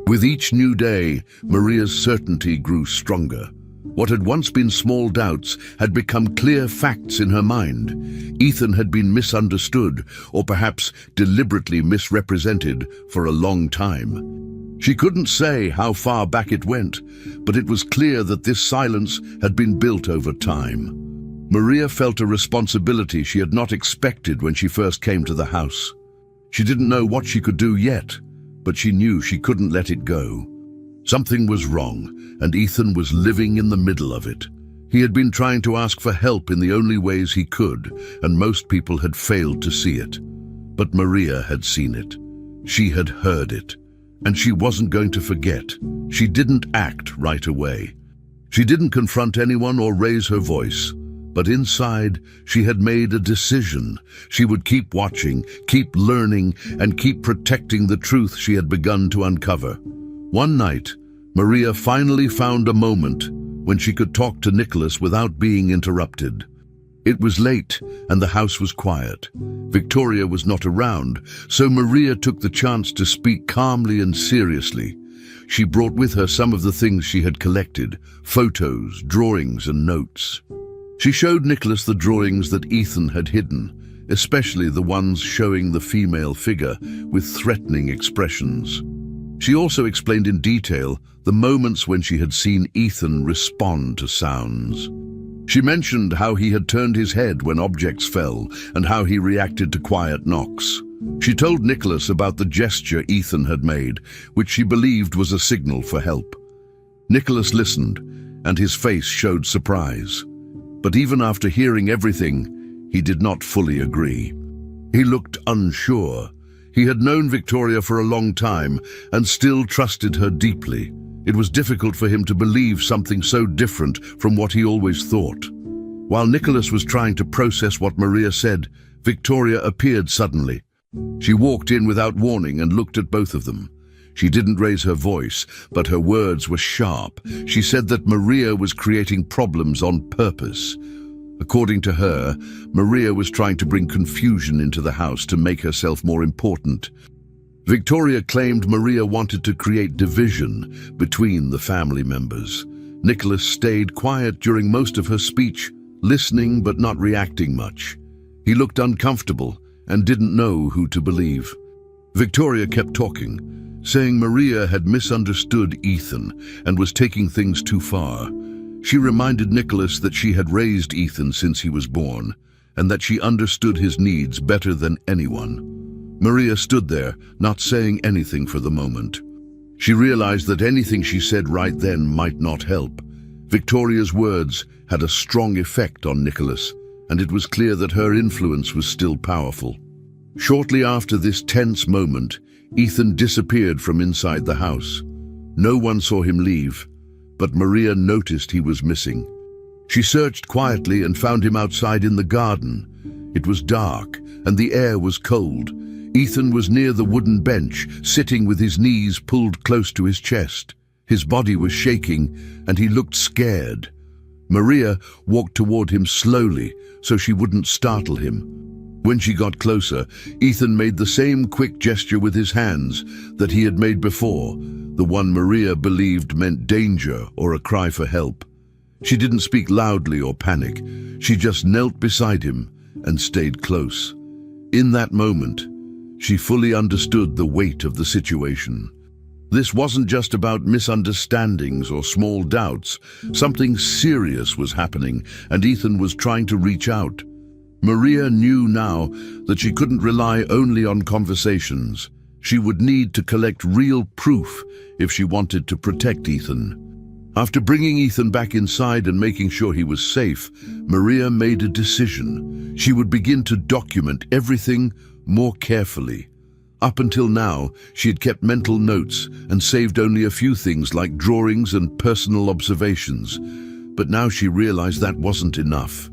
With each new day, Maria's certainty grew stronger. What had once been small doubts had become clear facts in her mind. Ethan had been misunderstood, or perhaps deliberately misrepresented, for a long time. She couldn't say how far back it went, but it was clear that this silence had been built over time. Maria felt a responsibility she had not expected when she first came to the house. She didn't know what she could do yet, but she knew she couldn't let it go. Something was wrong, and Ethan was living in the middle of it. He had been trying to ask for help in the only ways he could, and most people had failed to see it. But Maria had seen it. She had heard it, and she wasn't going to forget. She didn't act right away. She didn't confront anyone or raise her voice. But inside, she had made a decision. She would keep watching, keep learning, and keep protecting the truth she had begun to uncover. One night, Maria finally found a moment when she could talk to Nicholas without being interrupted. It was late, and the house was quiet. Victoria was not around, so Maria took the chance to speak calmly and seriously. She brought with her some of the things she had collected: photos, drawings, and notes. She showed Nicholas the drawings that Ethan had hidden, especially the ones showing the female figure with threatening expressions. She also explained in detail the moments when she had seen Ethan respond to sounds. She mentioned how he had turned his head when objects fell and how he reacted to quiet knocks. She told Nicholas about the gesture Ethan had made, which she believed was a signal for help. Nicholas listened, and his face showed surprise. But even after hearing everything, he did not fully agree. He looked unsure. He had known Victoria for a long time and still trusted her deeply. It was difficult for him to believe something so different from what he always thought. While Nicholas was trying to process what Maria said, Victoria appeared suddenly. She walked in without warning and looked at both of them. She didn't raise her voice, but her words were sharp. She said that Maria was creating problems on purpose. According to her, Maria was trying to bring confusion into the house to make herself more important. Victoria claimed Maria wanted to create division between the family members. Nicholas stayed quiet during most of her speech, listening but not reacting much. He looked uncomfortable and didn't know who to believe. Victoria kept talking, saying Maria had misunderstood Ethan and was taking things too far. She reminded Nicholas that she had raised Ethan since he was born, and that she understood his needs better than anyone. Maria stood there, not saying anything for the moment. She realized that anything she said right then might not help. Victoria's words had a strong effect on Nicholas, and it was clear that her influence was still powerful. Shortly after this tense moment, Ethan disappeared from inside the house. No one saw him leave, but Maria noticed he was missing. She searched quietly and found him outside in the garden. It was dark, and the air was cold. Ethan was near the wooden bench, sitting with his knees pulled close to his chest. His body was shaking, and he looked scared. Maria walked toward him slowly, so she wouldn't startle him. When she got closer, Ethan made the same quick gesture with his hands that he had made before, the one Maria believed meant danger or a cry for help. She didn't speak loudly or panic. She just knelt beside him and stayed close. In that moment, she fully understood the weight of the situation. This wasn't just about misunderstandings or small doubts. Something serious was happening, and Ethan was trying to reach out. Maria knew now that she couldn't rely only on conversations. She would need to collect real proof if she wanted to protect Ethan. After bringing Ethan back inside and making sure he was safe, Maria made a decision. She would begin to document everything more carefully. Up until now, she had kept mental notes and saved only a few things like drawings and personal observations. But now she realized that wasn't enough.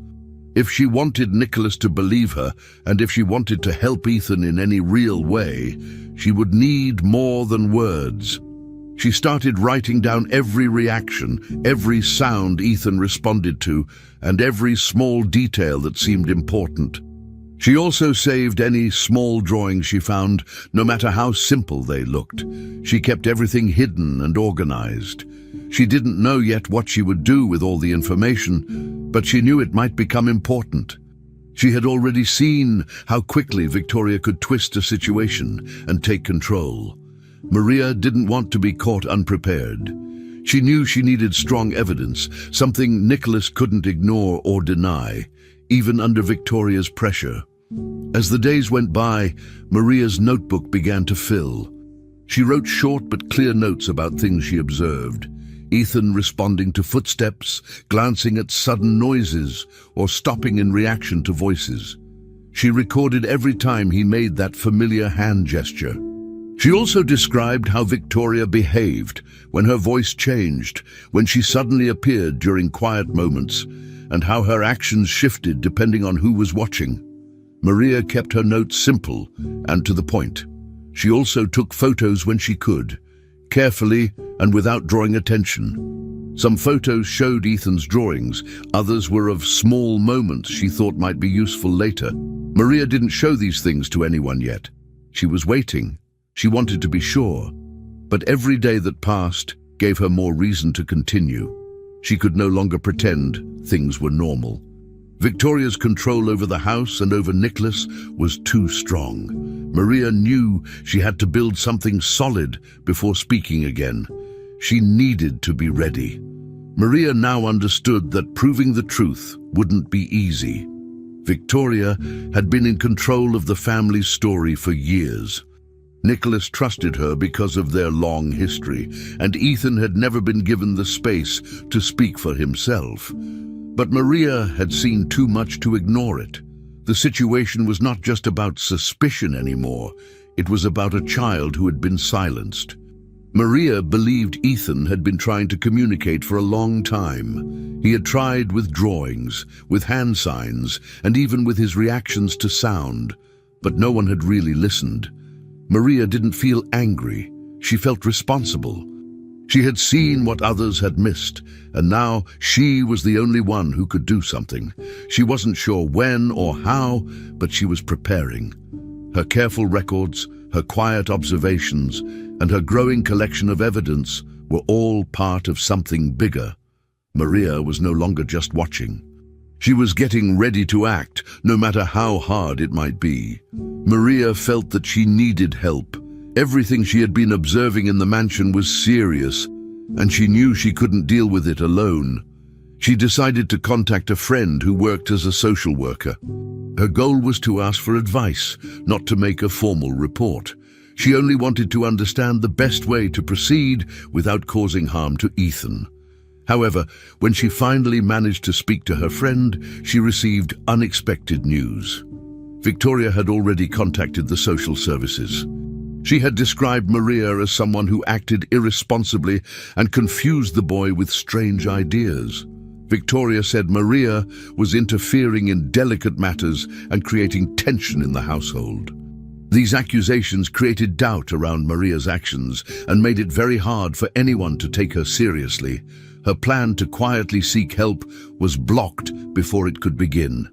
If she wanted Nicholas to believe her, and if she wanted to help Ethan in any real way, she would need more than words. She started writing down every reaction, every sound Ethan responded to, and every small detail that seemed important. She also saved any small drawings she found, no matter how simple they looked. She kept everything hidden and organized. She didn't know yet what she would do with all the information, but she knew it might become important. She had already seen how quickly Victoria could twist a situation and take control. Maria didn't want to be caught unprepared. She knew she needed strong evidence, something Nicholas couldn't ignore or deny, even under Victoria's pressure. As the days went by, Maria's notebook began to fill. She wrote short but clear notes about things she observed. Ethan responding to footsteps, glancing at sudden noises, or stopping in reaction to voices. She recorded every time he made that familiar hand gesture. She also described how Victoria behaved when her voice changed, when she suddenly appeared during quiet moments, and how her actions shifted depending on who was watching. Maria kept her notes simple and to the point. She also took photos when she could, carefully and without drawing attention. Some photos showed Ethan's drawings, others were of small moments she thought might be useful later. Maria didn't show these things to anyone yet. She was waiting. She wanted to be sure. But every day that passed gave her more reason to continue. She could no longer pretend things were normal. Victoria's control over the house and over Nicholas was too strong. Maria knew she had to build something solid before speaking again. She needed to be ready. Maria now understood that proving the truth wouldn't be easy. Victoria had been in control of the family's story for years. Nicholas trusted her because of their long history, and Ethan had never been given the space to speak for himself. But Maria had seen too much to ignore it. The situation was not just about suspicion anymore. It was about a child who had been silenced. Maria believed Ethan had been trying to communicate for a long time. He had tried with drawings, with hand signs, and even with his reactions to sound, but no one had really listened. Maria didn't feel angry. She felt responsible. She had seen what others had missed, and now she was the only one who could do something. She wasn't sure when or how, but she was preparing. Her careful records, her quiet observations, and her growing collection of evidence were all part of something bigger. Maria was no longer just watching. She was getting ready to act, no matter how hard it might be. Maria felt that she needed help. Everything she had been observing in the mansion was serious, and she knew she couldn't deal with it alone. She decided to contact a friend who worked as a social worker. Her goal was to ask for advice, not to make a formal report. She only wanted to understand the best way to proceed without causing harm to Ethan. However, when she finally managed to speak to her friend, she received unexpected news. Victoria had already contacted the social services. She had described Maria as someone who acted irresponsibly and confused the boy with strange ideas. Victoria said Maria was interfering in delicate matters and creating tension in the household. These accusations created doubt around Maria's actions and made it very hard for anyone to take her seriously. Her plan to quietly seek help was blocked before it could begin.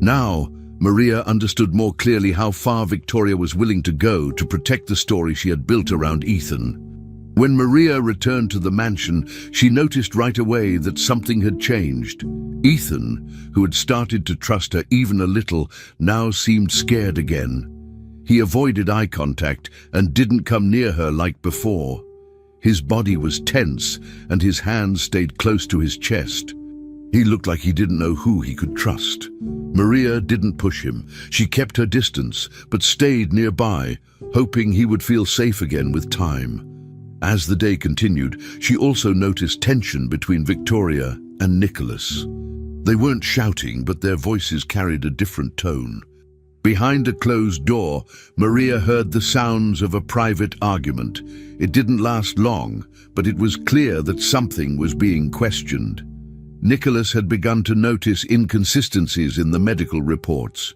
Now, Maria understood more clearly how far Victoria was willing to go to protect the story she had built around Ethan. When Maria returned to the mansion, she noticed right away that something had changed. Ethan, who had started to trust her even a little, now seemed scared again. He avoided eye contact and didn't come near her like before. His body was tense and his hands stayed close to his chest. He looked like he didn't know who he could trust. Maria didn't push him. She kept her distance, but stayed nearby, hoping he would feel safe again with time. As the day continued, she also noticed tension between Victoria and Nicholas. They weren't shouting, but their voices carried a different tone. Behind a closed door, Maria heard the sounds of a private argument. It didn't last long, but it was clear that something was being questioned. Nicholas had begun to notice inconsistencies in the medical reports.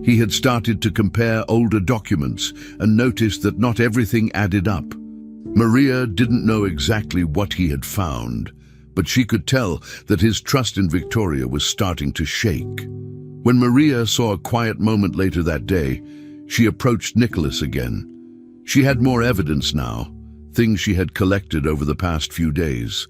He had started to compare older documents and noticed that not everything added up. Maria didn't know exactly what he had found, but she could tell that his trust in Victoria was starting to shake. When Maria saw a quiet moment later that day, she approached Nicholas again. She had more evidence now, things she had collected over the past few days.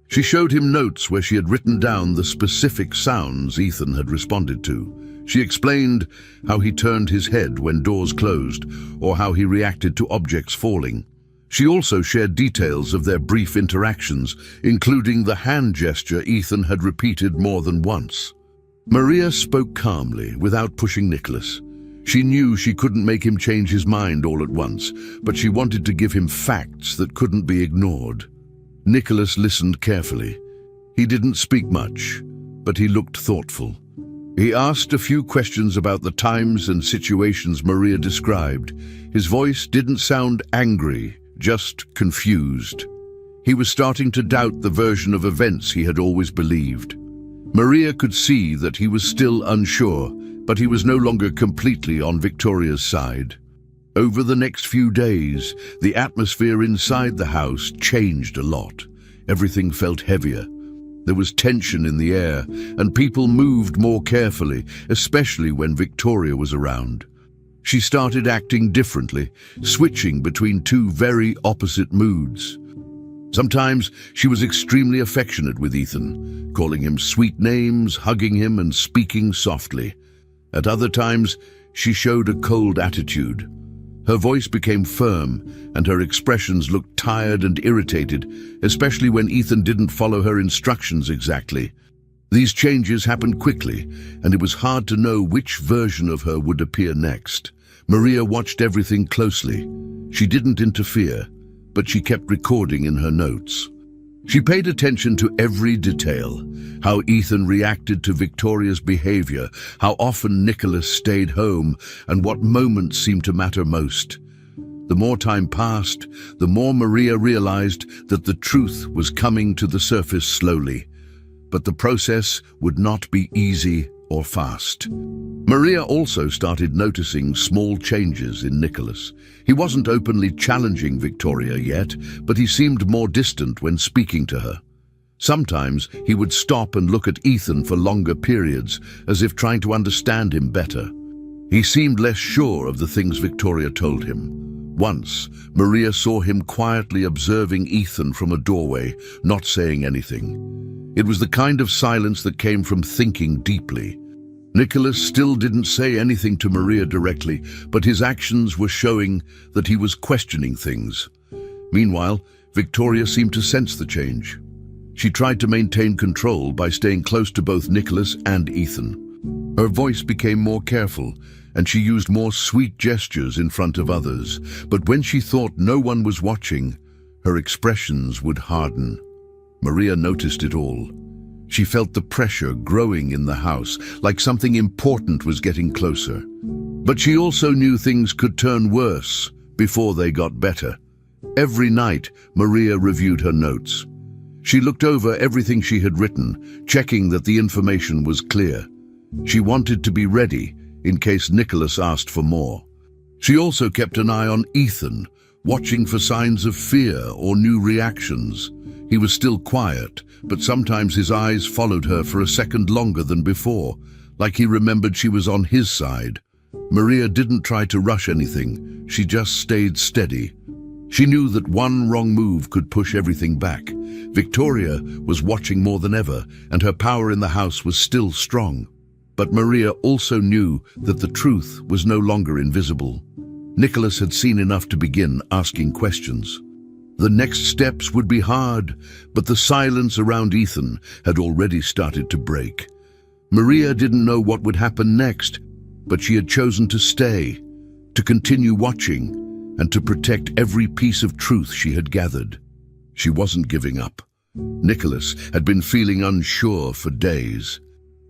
She showed him notes where she had written down the specific sounds Ethan had responded to. She explained how he turned his head when doors closed, or how he reacted to objects falling. She also shared details of their brief interactions, including the hand gesture Ethan had repeated more than once. Maria spoke calmly, without pushing Nicholas. She knew she couldn't make him change his mind all at once, but she wanted to give him facts that couldn't be ignored. Nicholas listened carefully. He didn't speak much, but he looked thoughtful. He asked a few questions about the times and situations Maria described. His voice didn't sound angry, just confused. He was starting to doubt the version of events he had always believed. Maria could see that he was still unsure, but he was no longer completely on Victoria's side. Over the next few days, the atmosphere inside the house changed a lot. Everything felt heavier. There was tension in the air, and people moved more carefully, especially when Victoria was around. She started acting differently, switching between two very opposite moods. Sometimes she was extremely affectionate with Ethan, calling him sweet names, hugging him, and speaking softly. At other times, she showed a cold attitude. Her voice became firm, and her expressions looked tired and irritated, especially when Ethan didn't follow her instructions exactly. These changes happened quickly, and it was hard to know which version of her would appear next. Maria watched everything closely. She didn't interfere, but she kept recording in her notes. She paid attention to every detail, how Ethan reacted to Victoria's behavior, how often Nicholas stayed home, and what moments seemed to matter most. The more time passed, the more Maria realized that the truth was coming to the surface slowly. But the process would not be easy or fast. Maria also started noticing small changes in Nicholas. He wasn't openly challenging Victoria yet, but he seemed more distant when speaking to her. Sometimes he would stop and look at Ethan for longer periods, as if trying to understand him better. He seemed less sure of the things Victoria told him. Once, Maria saw him quietly observing Ethan from a doorway, not saying anything. It was the kind of silence that came from thinking deeply. Nicholas still didn't say anything to Maria directly, but his actions were showing that he was questioning things. Meanwhile, Victoria seemed to sense the change. She tried to maintain control by staying close to both Nicholas and Ethan. Her voice became more careful, and she used more sweet gestures in front of others. But when she thought no one was watching, her expressions would harden. Maria noticed it all. She felt the pressure growing in the house, like something important was getting closer. But she also knew things could turn worse before they got better. Every night, Maria reviewed her notes. She looked over everything she had written, checking that the information was clear. She wanted to be ready in case Nicholas asked for more. She also kept an eye on Ethan, watching for signs of fear or new reactions. He was still quiet, but sometimes his eyes followed her for a second longer than before, like he remembered she was on his side. Maria didn't try to rush anything. She just stayed steady. She knew that one wrong move could push everything back. Victoria was watching more than ever, and her power in the house was still strong. But Maria also knew that the truth was no longer invisible. Nicholas had seen enough to begin asking questions. The next steps would be hard, but the silence around Ethan had already started to break. Maria didn't know what would happen next, but she had chosen to stay, to continue watching, and to protect every piece of truth she had gathered. She wasn't giving up. Nicholas had been feeling unsure for days.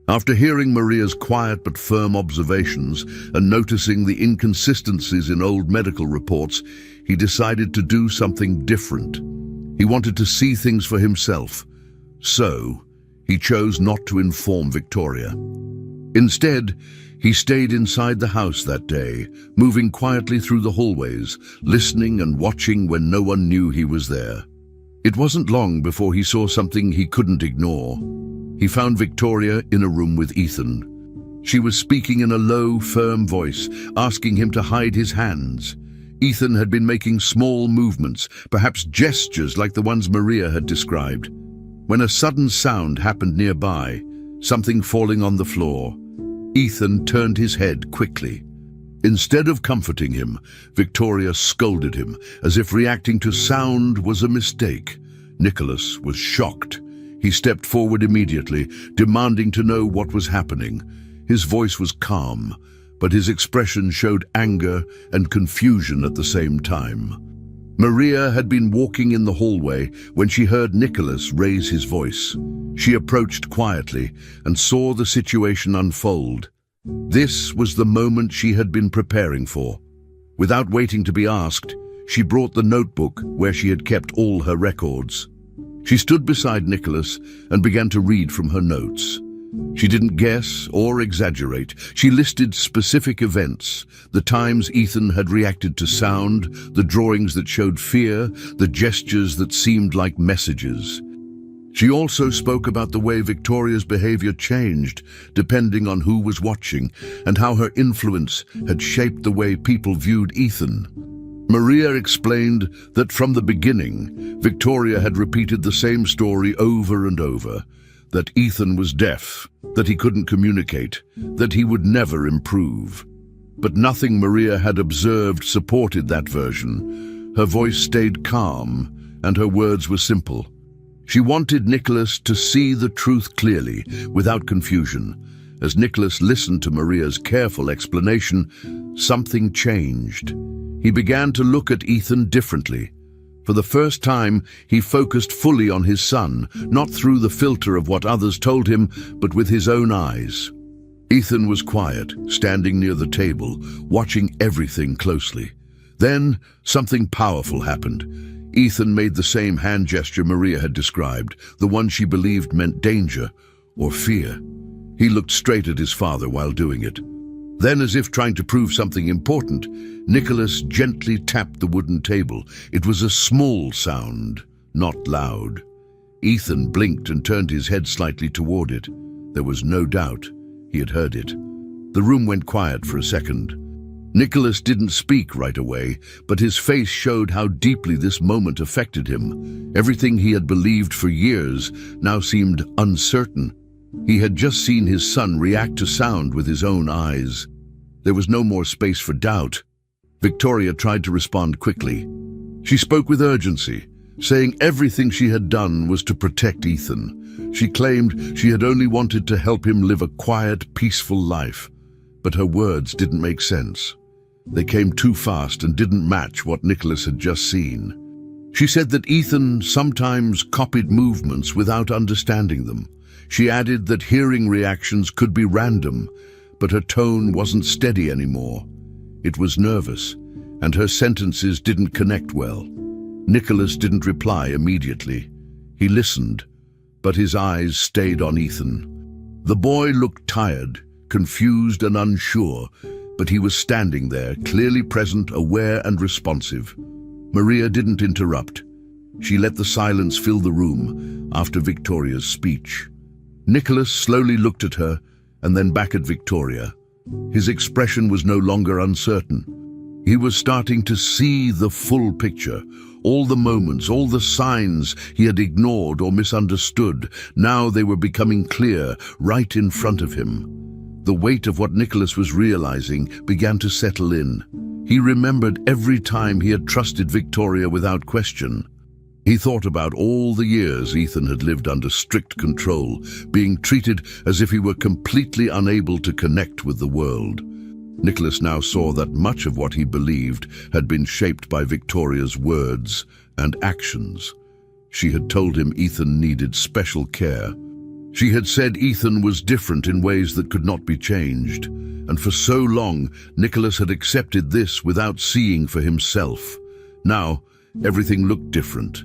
After hearing Maria's quiet but firm observations and noticing the inconsistencies in old medical reports, he decided to do something different. He wanted to see things for himself. So, he chose not to inform Victoria. Instead, he stayed inside the house that day, moving quietly through the hallways, listening and watching when no one knew he was there. It wasn't long before he saw something he couldn't ignore. He found Victoria in a room with Ethan. She was speaking in a low, firm voice, asking him to hide his hands. Ethan had been making small movements, perhaps gestures like the ones Maria had described, when a sudden sound happened nearby, something falling on the floor. Ethan turned his head quickly. Instead of comforting him, Victoria scolded him, as if reacting to sound was a mistake. Nicholas was shocked. He stepped forward immediately, demanding to know what was happening. His voice was calm, but his expression showed anger and confusion at the same time. Maria had been walking in the hallway when she heard Nicholas raise his voice. She approached quietly and saw the situation unfold. This was the moment she had been preparing for. Without waiting to be asked, she brought the notebook where she had kept all her records. She stood beside Nicholas and began to read from her notes. She didn't guess or exaggerate. She listed specific events, the times Ethan had reacted to sound, the drawings that showed fear, the gestures that seemed like messages. She also spoke about the way Victoria's behavior changed, depending on who was watching, and how her influence had shaped the way people viewed Ethan. Maria explained that from the beginning, Victoria had repeated the same story over and over, that Ethan was deaf, that he couldn't communicate, that he would never improve. But nothing Maria had observed supported that version. Her voice stayed calm, and her words were simple. She wanted Nicholas to see the truth clearly, without confusion. As Nicholas listened to Maria's careful explanation, something changed. He began to look at Ethan differently. For the first time, he focused fully on his son, not through the filter of what others told him, but with his own eyes. Ethan was quiet, standing near the table, watching everything closely. Then, something powerful happened. Ethan made the same hand gesture Maria had described, the one she believed meant danger or fear. He looked straight at his father while doing it. Then, as if trying to prove something important, Nicholas gently tapped the wooden table. It was a small sound, not loud. Ethan blinked and turned his head slightly toward it. There was no doubt he had heard it. The room went quiet for a second. Nicholas didn't speak right away, but his face showed how deeply this moment affected him. Everything he had believed for years now seemed uncertain. He had just seen his son react to sound with his own eyes. There was no more space for doubt. Victoria tried to respond quickly. She spoke with urgency, saying everything she had done was to protect Ethan. She claimed she had only wanted to help him live a quiet, peaceful life. But her words didn't make sense. They came too fast and didn't match what Nicholas had just seen. She said that Ethan sometimes copied movements without understanding them. She added that hearing reactions could be random, but her tone wasn't steady anymore. It was nervous, and her sentences didn't connect well. Nicholas didn't reply immediately. He listened, but his eyes stayed on Ethan. The boy looked tired, confused and unsure, but he was standing there, clearly present, aware and responsive. Maria didn't interrupt. She let the silence fill the room after Victoria's speech. Nicholas slowly looked at her and then back at Victoria. His expression was no longer uncertain. He was starting to see the full picture. All the moments, all the signs he had ignored or misunderstood, now they were becoming clear, right in front of him. The weight of what Nicholas was realizing began to settle in. He remembered every time he had trusted Victoria without question. He thought about all the years Ethan had lived under strict control, being treated as if he were completely unable to connect with the world. Nicholas now saw that much of what he believed had been shaped by Victoria's words and actions. She had told him Ethan needed special care. She had said Ethan was different in ways that could not be changed, and for so long Nicholas had accepted this without seeing for himself. Now, everything looked different.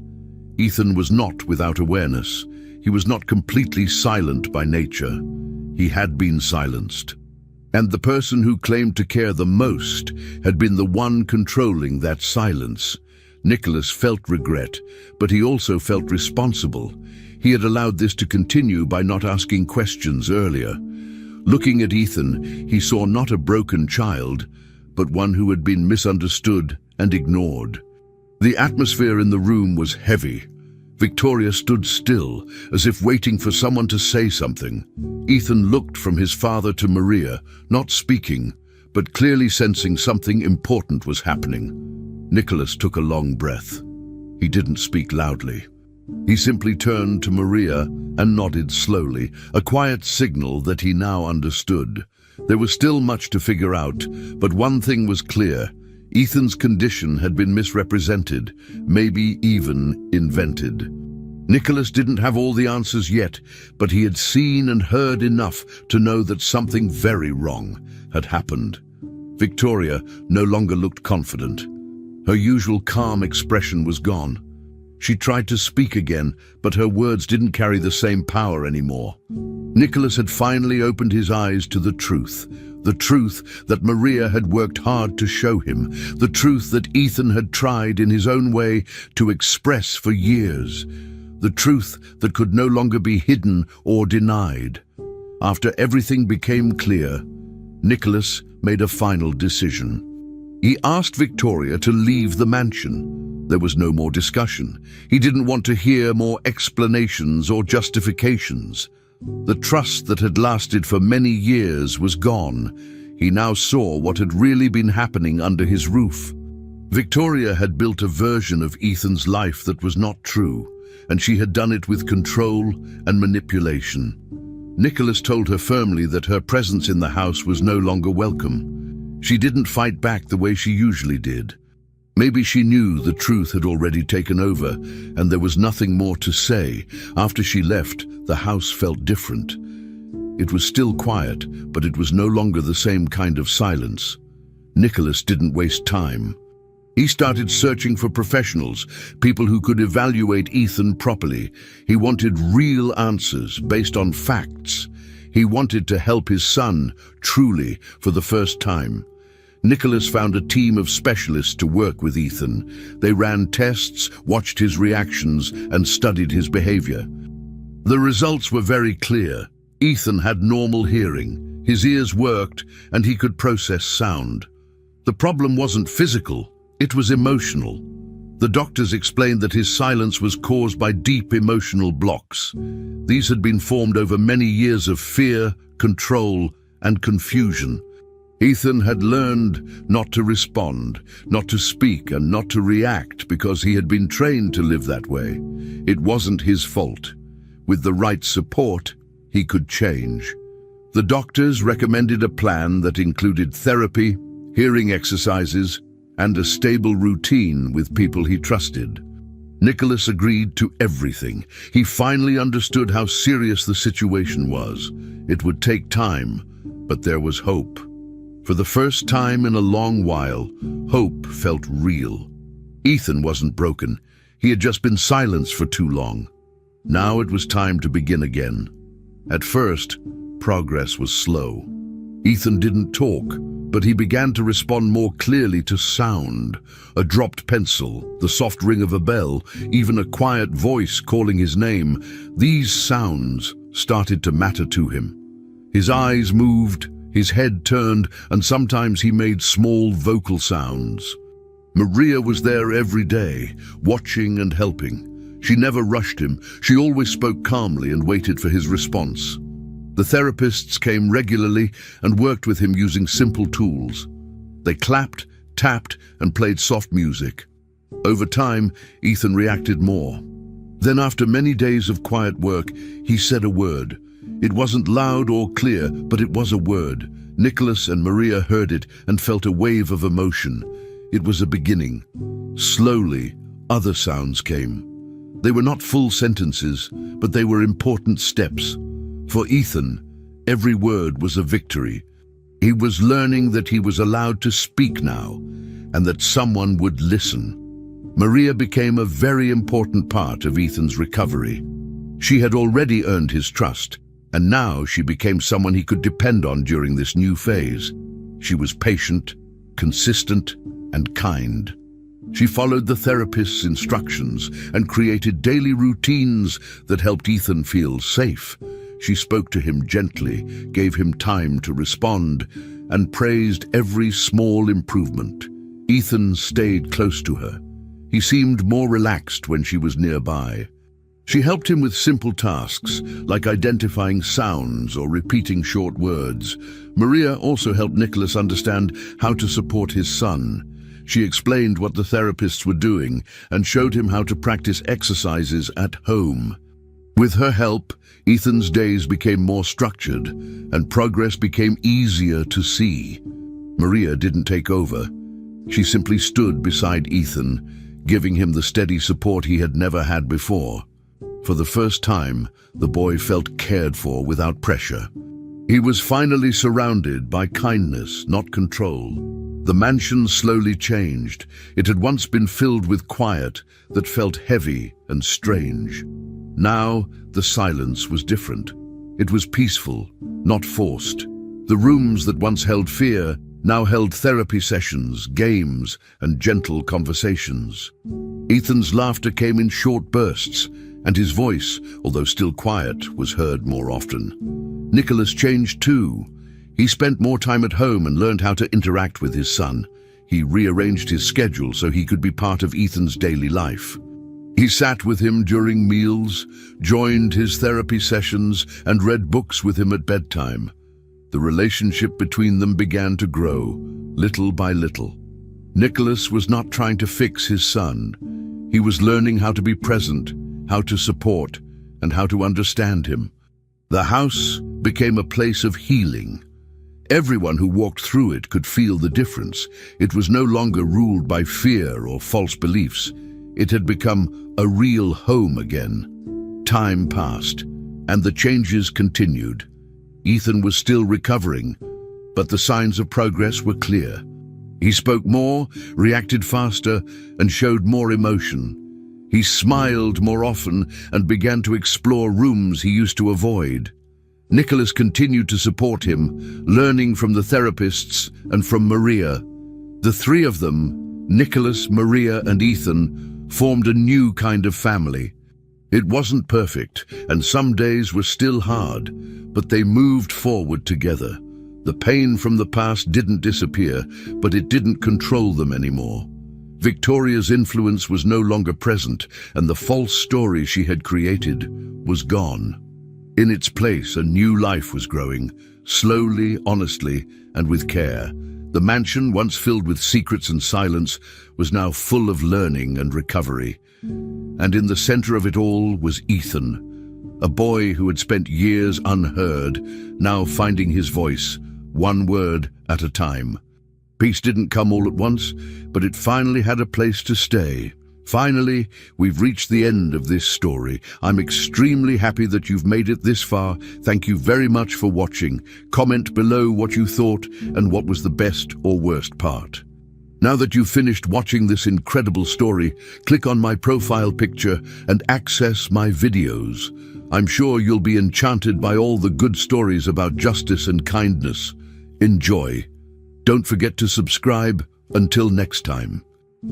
Ethan was not without awareness. He was not completely silent by nature. He had been silenced. And the person who claimed to care the most had been the one controlling that silence. Nicholas felt regret, but he also felt responsible. He had allowed this to continue by not asking questions earlier. Looking at Ethan, he saw not a broken child, but one who had been misunderstood and ignored. The atmosphere in the room was heavy. Victoria stood still, as if waiting for someone to say something. Ethan looked from his father to Maria, not speaking, but clearly sensing something important was happening. Nicholas took a long breath. He didn't speak loudly. He simply turned to Maria and nodded slowly, a quiet signal that he now understood. There was still much to figure out, but one thing was clear. Ethan's condition had been misrepresented, maybe even invented. Nicholas didn't have all the answers yet, but he had seen and heard enough to know that something very wrong had happened. Victoria no longer looked confident. Her usual calm expression was gone. She tried to speak again, but her words didn't carry the same power anymore. Nicholas had finally opened his eyes to the truth that Maria had worked hard to show him, the truth that Ethan had tried in his own way to express for years, the truth that could no longer be hidden or denied. After everything became clear, Nicholas made a final decision. He asked Victoria to leave the mansion. There was no more discussion. He didn't want to hear more explanations or justifications. The trust that had lasted for many years was gone. He now saw what had really been happening under his roof. Victoria had built a version of Ethan's life that was not true, and she had done it with control and manipulation. Nicholas told her firmly that her presence in the house was no longer welcome. She didn't fight back the way she usually did. Maybe she knew the truth had already taken over, and there was nothing more to say. After she left, the house felt different. It was still quiet, but it was no longer the same kind of silence. Nicholas didn't waste time. He started searching for professionals, people who could evaluate Ethan properly. He wanted real answers based on facts. He wanted to help his son, truly, for the first time. Nicholas found a team of specialists to work with Ethan. They ran tests, watched his reactions, and studied his behavior. The results were very clear. Ethan had normal hearing, his ears worked, and he could process sound. The problem wasn't physical, it was emotional. The doctors explained that his silence was caused by deep emotional blocks. These had been formed over many years of fear, control, and confusion. Ethan had learned not to respond, not to speak, and not to react because he had been trained to live that way. It wasn't his fault. With the right support, he could change. The doctors recommended a plan that included therapy, hearing exercises, and a stable routine with people he trusted. Nicholas agreed to everything. He finally understood how serious the situation was. It would take time, but there was hope. For the first time in a long while, hope felt real. Ethan wasn't broken. He had just been silenced for too long. Now it was time to begin again. At first, progress was slow. Ethan didn't talk, but he began to respond more clearly to sound. A dropped pencil, the soft ring of a bell, even a quiet voice calling his name. These sounds started to matter to him. His eyes moved, his head turned, and sometimes he made small vocal sounds. Maria was there every day, watching and helping. She never rushed him. She always spoke calmly and waited for his response. The therapists came regularly and worked with him using simple tools. They clapped, tapped, and played soft music. Over time, Ethan reacted more. Then, after many days of quiet work, he said a word. It wasn't loud or clear, but it was a word. Nicholas and Maria heard it and felt a wave of emotion. It was a beginning. Slowly, other sounds came. They were not full sentences, but they were important steps. For Ethan, every word was a victory. He was learning that he was allowed to speak now, and that someone would listen. Maria became a very important part of Ethan's recovery. She had already earned his trust, and now she became someone he could depend on during this new phase. She was patient, consistent, and kind. She followed the therapist's instructions and created daily routines that helped Ethan feel safe. She spoke to him gently, gave him time to respond, and praised every small improvement. Ethan stayed close to her. He seemed more relaxed when she was nearby. She helped him with simple tasks, like identifying sounds or repeating short words. Maria also helped Nicholas understand how to support his son. She explained what the therapists were doing and showed him how to practice exercises at home. With her help, Ethan's days became more structured and progress became easier to see. Maria didn't take over. She simply stood beside Ethan, giving him the steady support he had never had before. For the first time, the boy felt cared for without pressure. He was finally surrounded by kindness, not control. The mansion slowly changed. It had once been filled with quiet that felt heavy and strange. Now, the silence was different. It was peaceful, not forced. The rooms that once held fear now held therapy sessions, games, and gentle conversations. Ethan's laughter came in short bursts, and his voice, although still quiet, was heard more often. Nicholas changed too. He spent more time at home and learned how to interact with his son. He rearranged his schedule so he could be part of Ethan's daily life. He sat with him during meals, joined his therapy sessions, and read books with him at bedtime. The relationship between them began to grow, little by little. Nicholas was not trying to fix his son. He was learning how to be present, how to support, and how to understand him. The house became a place of healing. Everyone who walked through it could feel the difference. It was no longer ruled by fear or false beliefs. It had become a real home again. Time passed, and the changes continued. Ethan was still recovering, but the signs of progress were clear. He spoke more, reacted faster, and showed more emotion. He smiled more often and began to explore rooms he used to avoid. Nicholas continued to support him, learning from the therapists and from Maria. The three of them, Nicholas, Maria, and Ethan, formed a new kind of family. It wasn't perfect, and some days were still hard, but they moved forward together. The pain from the past didn't disappear, but it didn't control them anymore. Victoria's influence was no longer present, and the false story she had created was gone. In its place, a new life was growing, slowly, honestly, and with care. The mansion, once filled with secrets and silence, was now full of learning and recovery. And in the center of it all was Ethan, a boy who had spent years unheard, now finding his voice, one word at a time. Peace didn't come all at once, but it finally had a place to stay. Finally, we've reached the end of this story. I'm extremely happy that you've made it this far. Thank you very much for watching. Comment below what you thought and what was the best or worst part. Now that you've finished watching this incredible story, click on my profile picture and access my videos. I'm sure you'll be enchanted by all the good stories about justice and kindness. Enjoy. Don't forget to subscribe. Until next time.